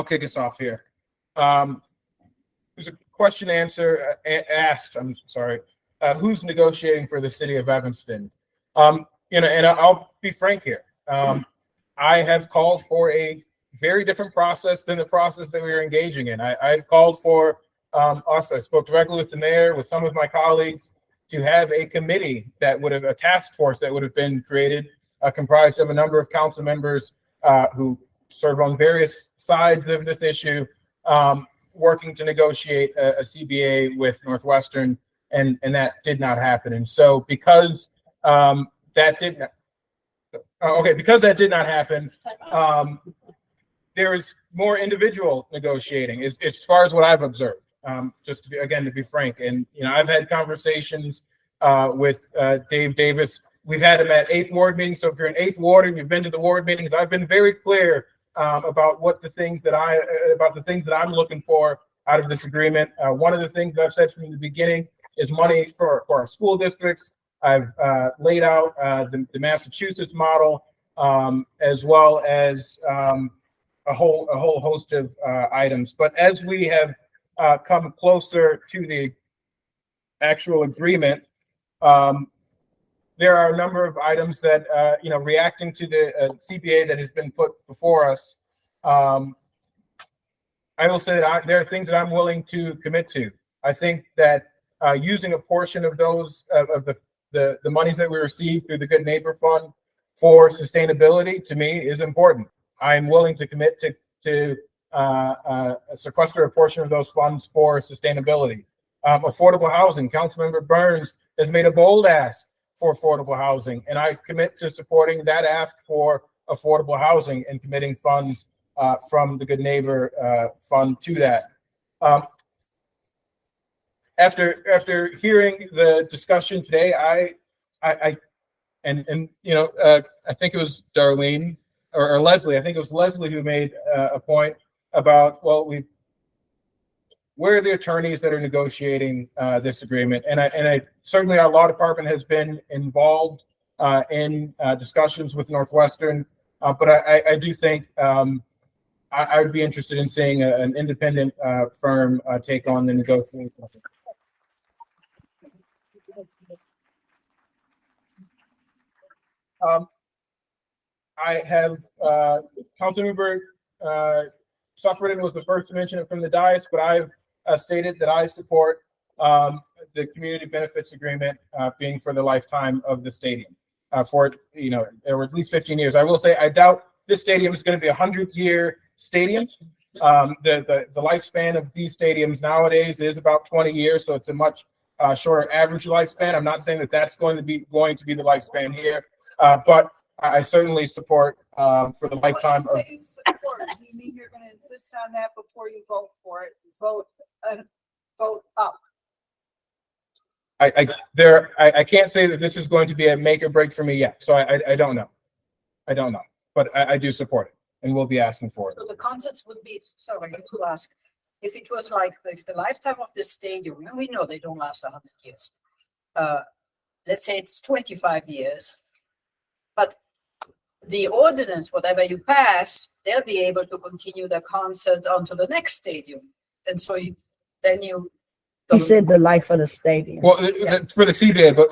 kick us off here. There's a question asked. I'm sorry. Who's negotiating for the city of Evanston? And I'll be frank here. I have called for a very different process than the process that we are engaging in. I've called for I spoke directly with the mayor, with some of my colleagues, to have a committee that would have a task force that would have been created, comprised of a number of council members who serve on various sides of this issue, working to negotiate a CBA with Northwestern, and that did not happen. And so because that did not happen, there is more individual negotiating as far as what I've observed. Just to be frank, and I've had conversations with Dave Davis. We've had him at 8th Ward meetings. So if you're in 8th Ward and you've been to the ward meetings, I've been very clear about the things that I'm looking for out of this agreement. One of the things I've said from the beginning is money for our school districts. I've laid out the Massachusetts model, as well as a whole host of items. But as we have come closer to the actual agreement, there are a number of items that, reacting to the CBA that has been put before us, I will say that there are things that I'm willing to commit to. I think that using a portion of those, of the monies that we receive through the Good Neighbor Fund for sustainability, to me, is important. I'm willing to commit to sequester a portion of those funds for sustainability. Affordable housing, Councilmember Burns has made a bold ask for affordable housing, and I commit to supporting that ask for affordable housing and committing funds from the Good Neighbor Fund to that. After hearing the discussion today, I think it was Darlene or Leslie. I think it was Leslie who made a point about, where are the attorneys that are negotiating this agreement? And I certainly our law department has been involved in discussions with Northwestern, but I do think I would be interested in seeing an independent firm take on the negotiation. I have Councilmember Suffredin was the first to mention it from the dais, but I've stated that I support the community benefits agreement being for the lifetime of the stadium. For there were at least 15 years. I will say I doubt this stadium is going to be 100-year stadium. The lifespan of these stadiums nowadays is about 20 years, so it's a much shorter average lifespan. I'm not saying that that's going to be the lifespan here, but I certainly support for the lifetime of. You mean you're going to insist on that before you vote for it? Vote up. I can't say that this is going to be a make or break for me yet, so I don't know. But I do support it, and we'll be asking for it. So the context would be, sorry to ask, if it was like, if the lifetime of the stadium, and we know they don't last 100 years, let's say it's 25 years, but the ordinance, whatever you pass, they'll be able to continue the concert onto the next stadium. And so then you. He said the life of the stadium. Well, for the CBA, but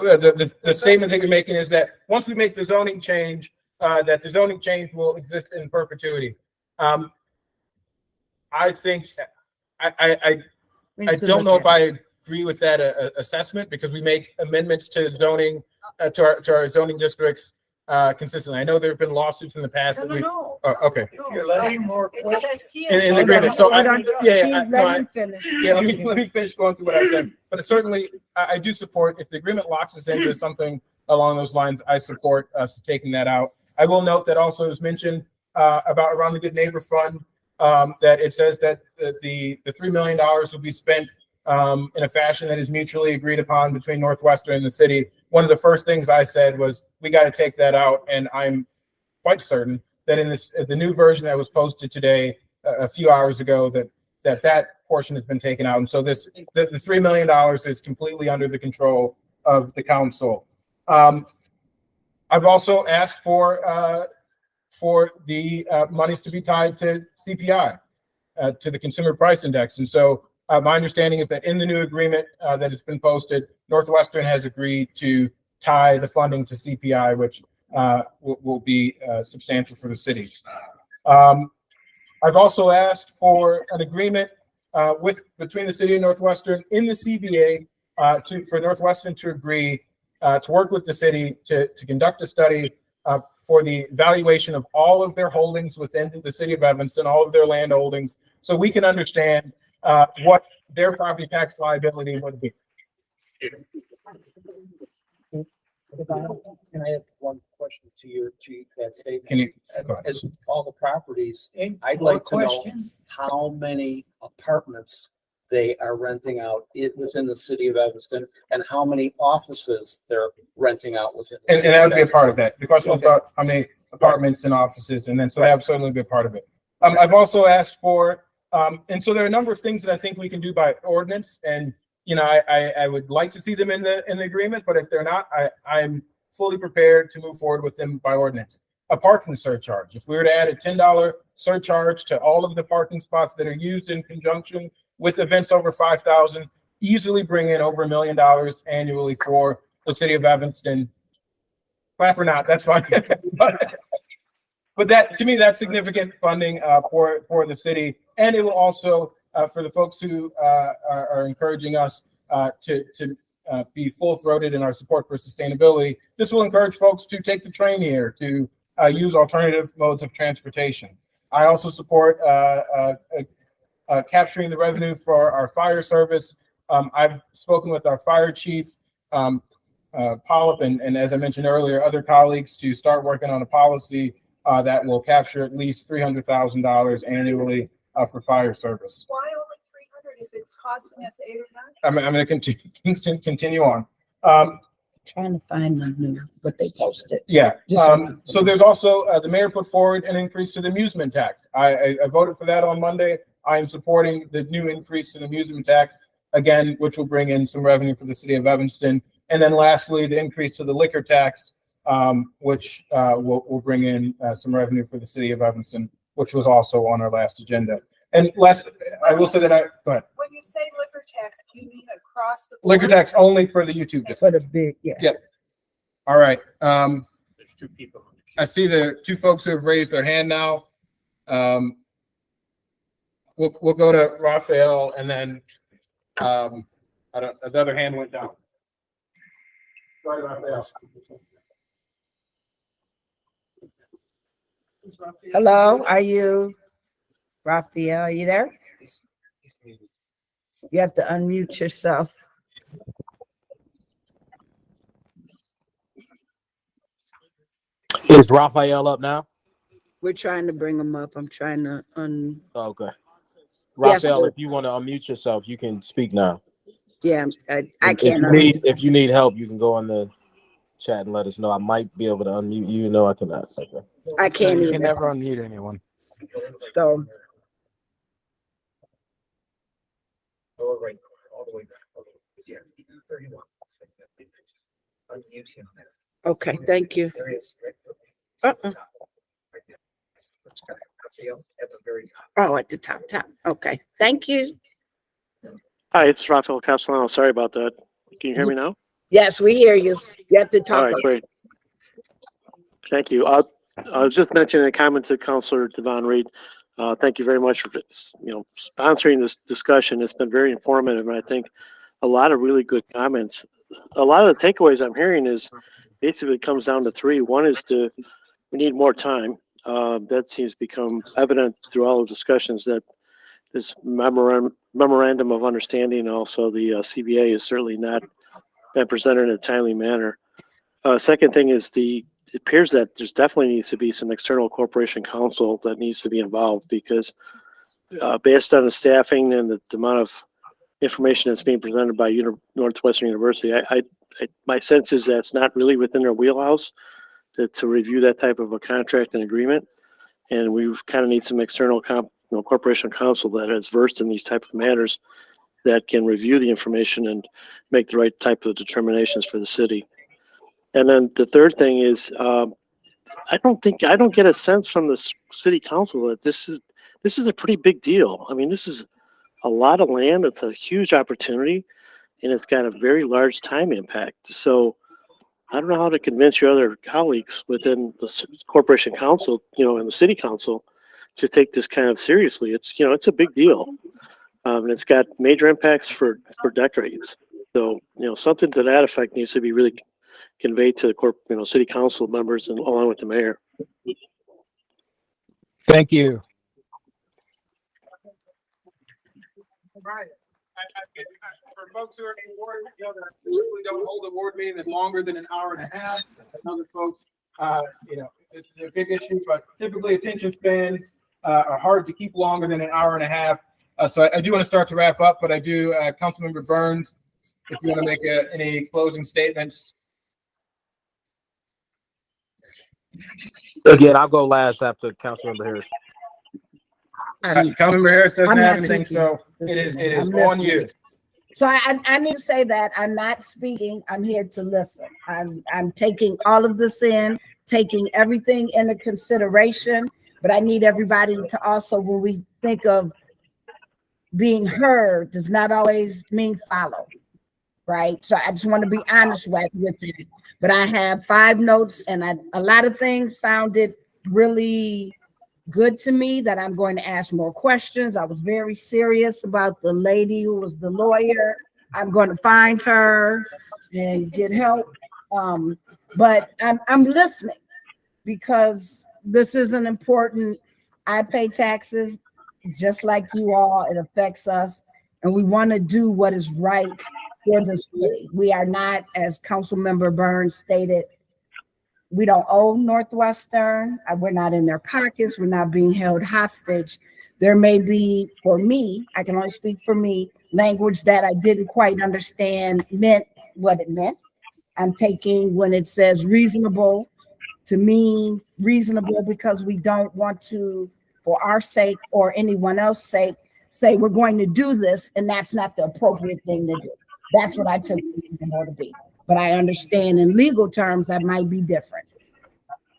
the statement that you're making is that once we make the zoning change, that the zoning change will exist in perpetuity. I think I don't know if I agree with that assessment, because we make amendments to zoning to our zoning districts consistently. I know there have been lawsuits in the past. Okay. If you're letting more. It says here. In agreement. So let me finish going through what I said. But certainly, I do support, if the agreement locks us into something along those lines, I support us taking that out. I will note that also was mentioned about around the Good Neighbor Fund, that it says that the $3 million will be spent in a fashion that is mutually agreed upon between Northwestern and the city. One of the first things I said was, we got to take that out. And I'm quite certain that in the new version that was posted today, a few hours ago, that portion has been taken out. And so the $3 million is completely under the control of the council. I've also asked for the monies to be tied to CPI, to the Consumer Price Index. And so my understanding is that in the new agreement that has been posted, Northwestern has agreed to tie the funding to CPI, which will be substantial for the city. I've also asked for an agreement between the city of Northwestern in the CBA for Northwestern to agree to work with the city to conduct a study for the valuation of all of their holdings within the city of Evanston, all of their land holdings, so we can understand what their property tax liability would be. Can I have one question to that statement? Can you? As all the properties, I'd like to know how many apartments they are renting out within the city of Evanston, and how many offices they're renting out within. And that would be a part of that. The question was about how many apartments and offices, and then so that would certainly be a part of it. I've also asked for, and so there are a number of things that I think we can do by ordinance, and I would like to see them in the agreement, but if they're not, I'm fully prepared to move forward with them by ordinance. A parking surcharge. If we were to add a $10 surcharge to all of the parking spots that are used in conjunction with events over 5,000, easily bring in over $1 million annually for the city of Evanston. Clap or not, that's fine. But that, to me, that's significant funding for the city, and it will also for the folks who are encouraging us to be full-throated in our support for sustainability. This will encourage folks to take the train here, to use alternative modes of transportation. I also support capturing the revenue for our fire service. I've spoken with our fire chief, Polyp, and as I mentioned earlier, other colleagues to start working on a policy that will capture at least $300,000 annually for fire service. Why only 300 if it's costing us 8 or 9? I'm going to continue on. Trying to find them, but they posted. Yeah. So there's also the mayor put forward an increase to the amusement tax. I voted for that on Monday. I am supporting the new increase in amusement tax, again, which will bring in some revenue for the city of Evanston. And then lastly, the increase to the liquor tax, which will bring in some revenue for the city of Evanston, which was also on our last agenda. And last, I will say that go ahead. When you say liquor tax, do you mean across the? Liquor tax only for the YouTube district. For the big, yeah. Yep. All right. There's two people. I see the two folks who have raised their hand now. We'll go to Raphael, and then the other hand went down. Sorry, Raphael. Hello, are you, Raphael, are you there? You have to unmute yourself. Is Raphael up now? We're trying to bring him up. I'm trying to Okay. Yes, Raphael, sir. if you want to unmute yourself, you can speak now. yeah, I If can't. you need, if you need help, you can go on the chat and let us know. I might be able to unmute you. No, I cannot. Okay. I can't You either. can never unmute anyone. So Lower right corner, all the way back. Yeah, 31. Unmute him. okay, thank you. There he is. Uh-uh. At the very top. Oh, at the top. Okay, thank you. Hi, it's Rafael Castellano. Sorry about that. Can you hear me now? Yes, we hear you. You have to All talk. right, great. Thank you. I was just mentioning a comment to Councilor Devon Reed. Thank you very much for sponsoring this discussion. It's been very informative, and I think a lot of really good comments. A lot of the takeaways I'm hearing is basically comes down to three. One is we need more time. That seems to become evident through all the discussions that this memorandum of understanding, also the CBA, is certainly not been presented in a timely manner. Second thing is it appears that there's definitely needs to be some external corporation counsel that needs to be involved, because based on the staffing and the amount of information that's being presented by Northwestern University, my sense is that it's not really within their wheelhouse to review that type of a contract and agreement. And we kind of need some external corporation counsel that is versed in these type of matters that can review the information and make the right type of determinations for the city. And then the third thing is, I don't get a sense from the city council that this is a pretty big deal. I mean, this is a lot of land. It's a huge opportunity, and it's got a very large time impact. So I don't know how to convince your other colleagues within the corporation council, and the city council, to take this kind of seriously. It's a big deal, and it's got major impacts for decades. So something to that effect needs to be really conveyed to the city council members and along with the mayor. Thank you. Right. For folks who are in ward, that usually don't hold a ward meeting that's longer than an hour and a half. Other folks, this is a big issue, but typically attention spans are hard to keep longer than an hour and a half. So I do want to start to wrap up, but I do, Councilmember Burns, if you want to make any closing statements. Again, I'll go last after Councilmember Harris. Councilmember Harris doesn't I'm have not anything, speaking. so it is I'm on listening. you. So I need to say that I'm not speaking. I'm here to listen. I'm taking all of this in, taking everything into consideration, but I need everybody to also, when we think of being heard, does not always mean follow, right? So I just want to be honest with it. But I have 5 notes, and a lot of things sounded really good to me that I'm going to ask more questions. I was very serious about the lady who was the lawyer. I'm going to find her and get help. But I'm listening, because this is an important. I pay taxes just like you all. It affects us, and we want to do what is right for the city. We are not, as Councilmember Burns stated, we don't owe Northwestern. We're not in their pockets. We're not being held hostage. There may be, for me, I can only speak for me, language that I didn't quite understand meant what it meant. I'm taking when it says reasonable to mean reasonable because we don't want to, for our sake or anyone else's sake, say we're going to do this, and that's not the appropriate thing to do. That's what I took the more to be. But I understand in legal terms that might be different.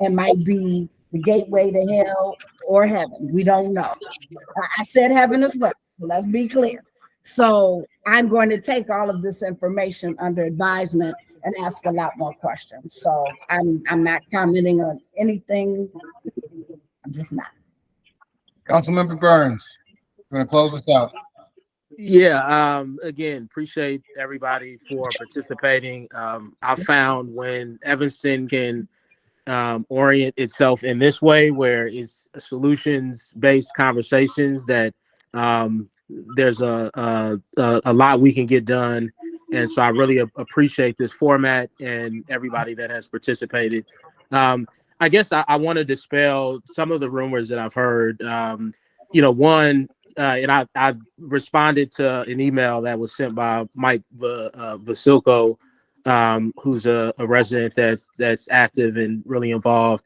It might be the gateway to hell or heaven. We don't know. I said heaven as well, so let's be clear. So I'm going to take all of this information under advisement and ask a lot more questions. So I'm not commenting on anything. I'm just not. Councilmember Burns, we're gonna close this out. Yeah, again, appreciate everybody for participating. I found when Evanston can orient itself in this way, where it's solutions-based conversations, that there's a lot we can get done. And so I really appreciate this format and everybody that has participated. I guess I want to dispel some of the rumors that I've heard. One, and I responded to an email that was sent by Mike Vasilko, who's a resident that's active and really involved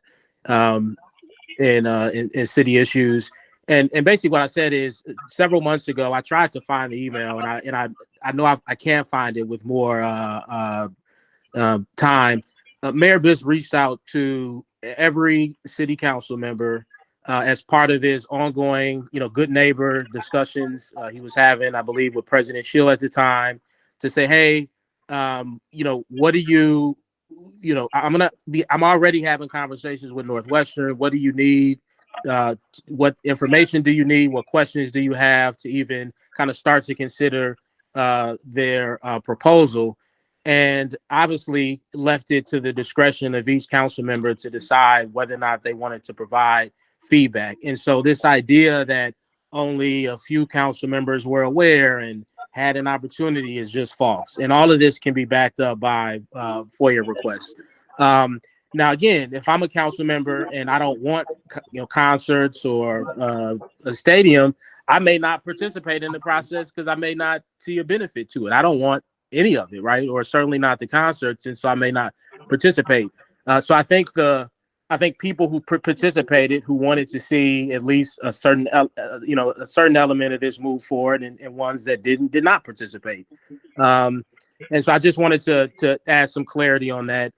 in city issues. And basically what I said is, several months ago I tried to find the email, and I know I can't find it with more time. Mayor Biss reached out to every city council member as part of his ongoing, good neighbor discussions he was having, I believe, with President Schill at the time, to say, hey, what do you, I'm already having conversations with Northwestern. What do you need? What information do you need? What questions do you have to even kind of start to consider their proposal? And obviously left it to the discretion of each council member to decide whether or not they wanted to provide feedback. And so this idea that only a few council members were aware and had an opportunity is just false. And all of this can be backed up by FOIA requests. Now, again, if I'm a council member and I don't want concerts or a stadium, I may not participate in the process because I may not see a benefit to it. I don't want any of it, right? Or certainly not the concerts, and so I may not participate. So I think people who participated, who wanted to see at least a certain element of this move forward, and ones that did not participate. And so I just wanted to add some clarity on that.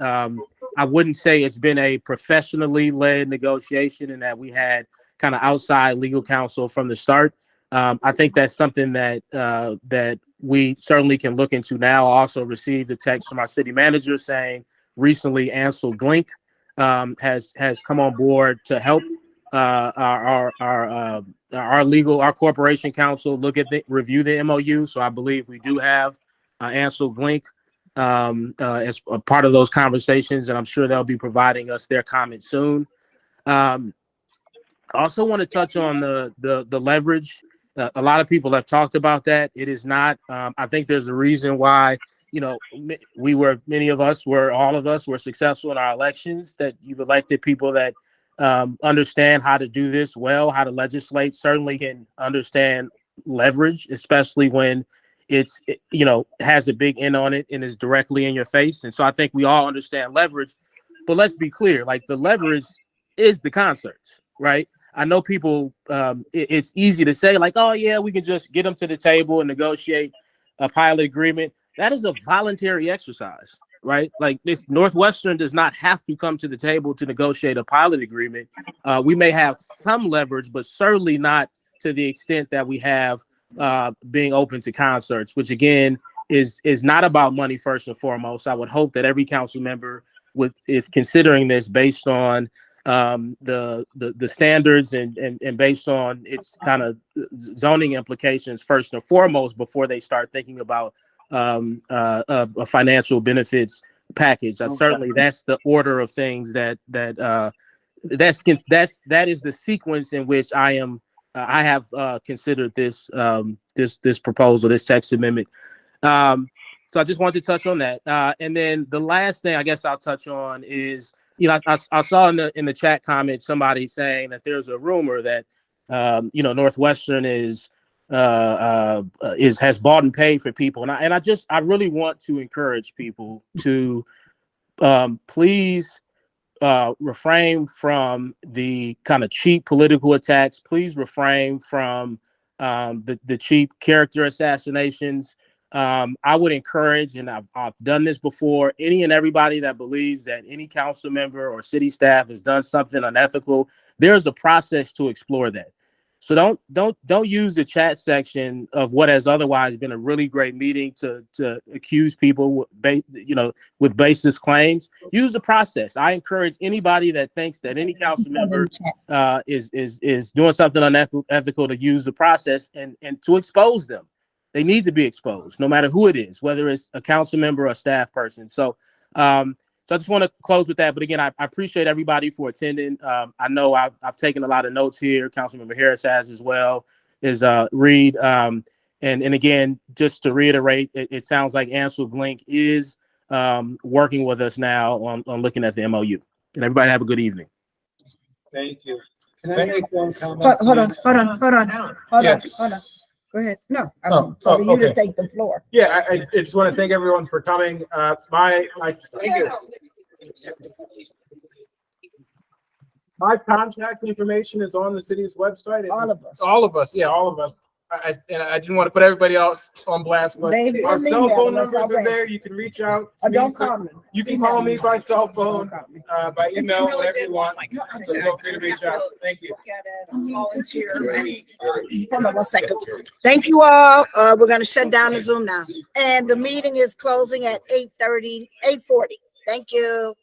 I wouldn't say it's been a professionally led negotiation and that we had kind of outside legal counsel from the start. I think that's something that we certainly can look into now. I also received a text from our city manager saying recently Ansel Glink has come on board to help our corporation counsel review the MOU. So I believe we do have Ansel Glink as a part of those conversations, and I'm sure they'll be providing us their comments soon. I also want to touch on the leverage. A lot of people have talked about that. It is not. I think there's a reason why all of us were successful in our elections. That you've elected people that understand how to do this well, how to legislate. Certainly can understand leverage, especially when has a big end on it and is directly in your face. And so I think we all understand leverage. But let's be clear, like, the leverage is the concerts, right? I know people, it's easy to say, like, oh yeah, we can just get them to the table and negotiate a pilot agreement. That is a voluntary exercise, right? Like, this Northwestern does not have to come to the table to negotiate a pilot agreement. We may have some leverage, but certainly not to the extent that we have being open to concerts, which again is not about money first and foremost. I would hope that every council member is considering this based on the standards and based on its kind of zoning implications first and foremost before they start thinking about a financial benefits package. Certainly that's the order of things that is the sequence in which I have considered this proposal, this text amendment. So I just wanted to touch on that. And then the last thing I guess I'll touch on is, I saw in the chat comment somebody saying that there's a rumor that Northwestern has bought and paid for people, and I really want to encourage people to please refrain from the kind of cheap political attacks. Please refrain from the cheap character assassinations. I would encourage, and I've done this before, any and everybody that believes that any council member or city staff has done something unethical, there's a process to explore that. So don't use the chat section of what has otherwise been a really great meeting to accuse people with baseless claims. Use the process. I encourage anybody that thinks that any council member is doing something unethical to use the process and to expose them. They need to be exposed, no matter who it is, whether it's a council member or a staff person. So I just want to close with that. But again, I appreciate everybody for attending. I know I've taken a lot of notes here. Councilmember Harris has as well, is Reed. And again, just to reiterate, it sounds like Ansel Blink is working with us now on looking at the MOU. And everybody have a good evening. Thank you. Can I make one comment? Hold on. Yes. Go ahead. No, Oh, for you to okay. take the floor. Yeah, I just want to thank everyone for coming. Thank you. My contact information is on the city's website. All of us. All of us, yeah, all of us. And I didn't want to put everybody else on blast, but Maybe our an cell email phone us numbers are already. there. You can reach out. Or to don't me. call me. You can call me by cell phone, Don't call me. by email, really whatever did you want. want So feel free to reach out. Thank you. Look at it, volunteer. Hold on 1 second. Thank you all. We're gonna shut down the Zoom now. And the meeting is closing at 8:40. Thank you.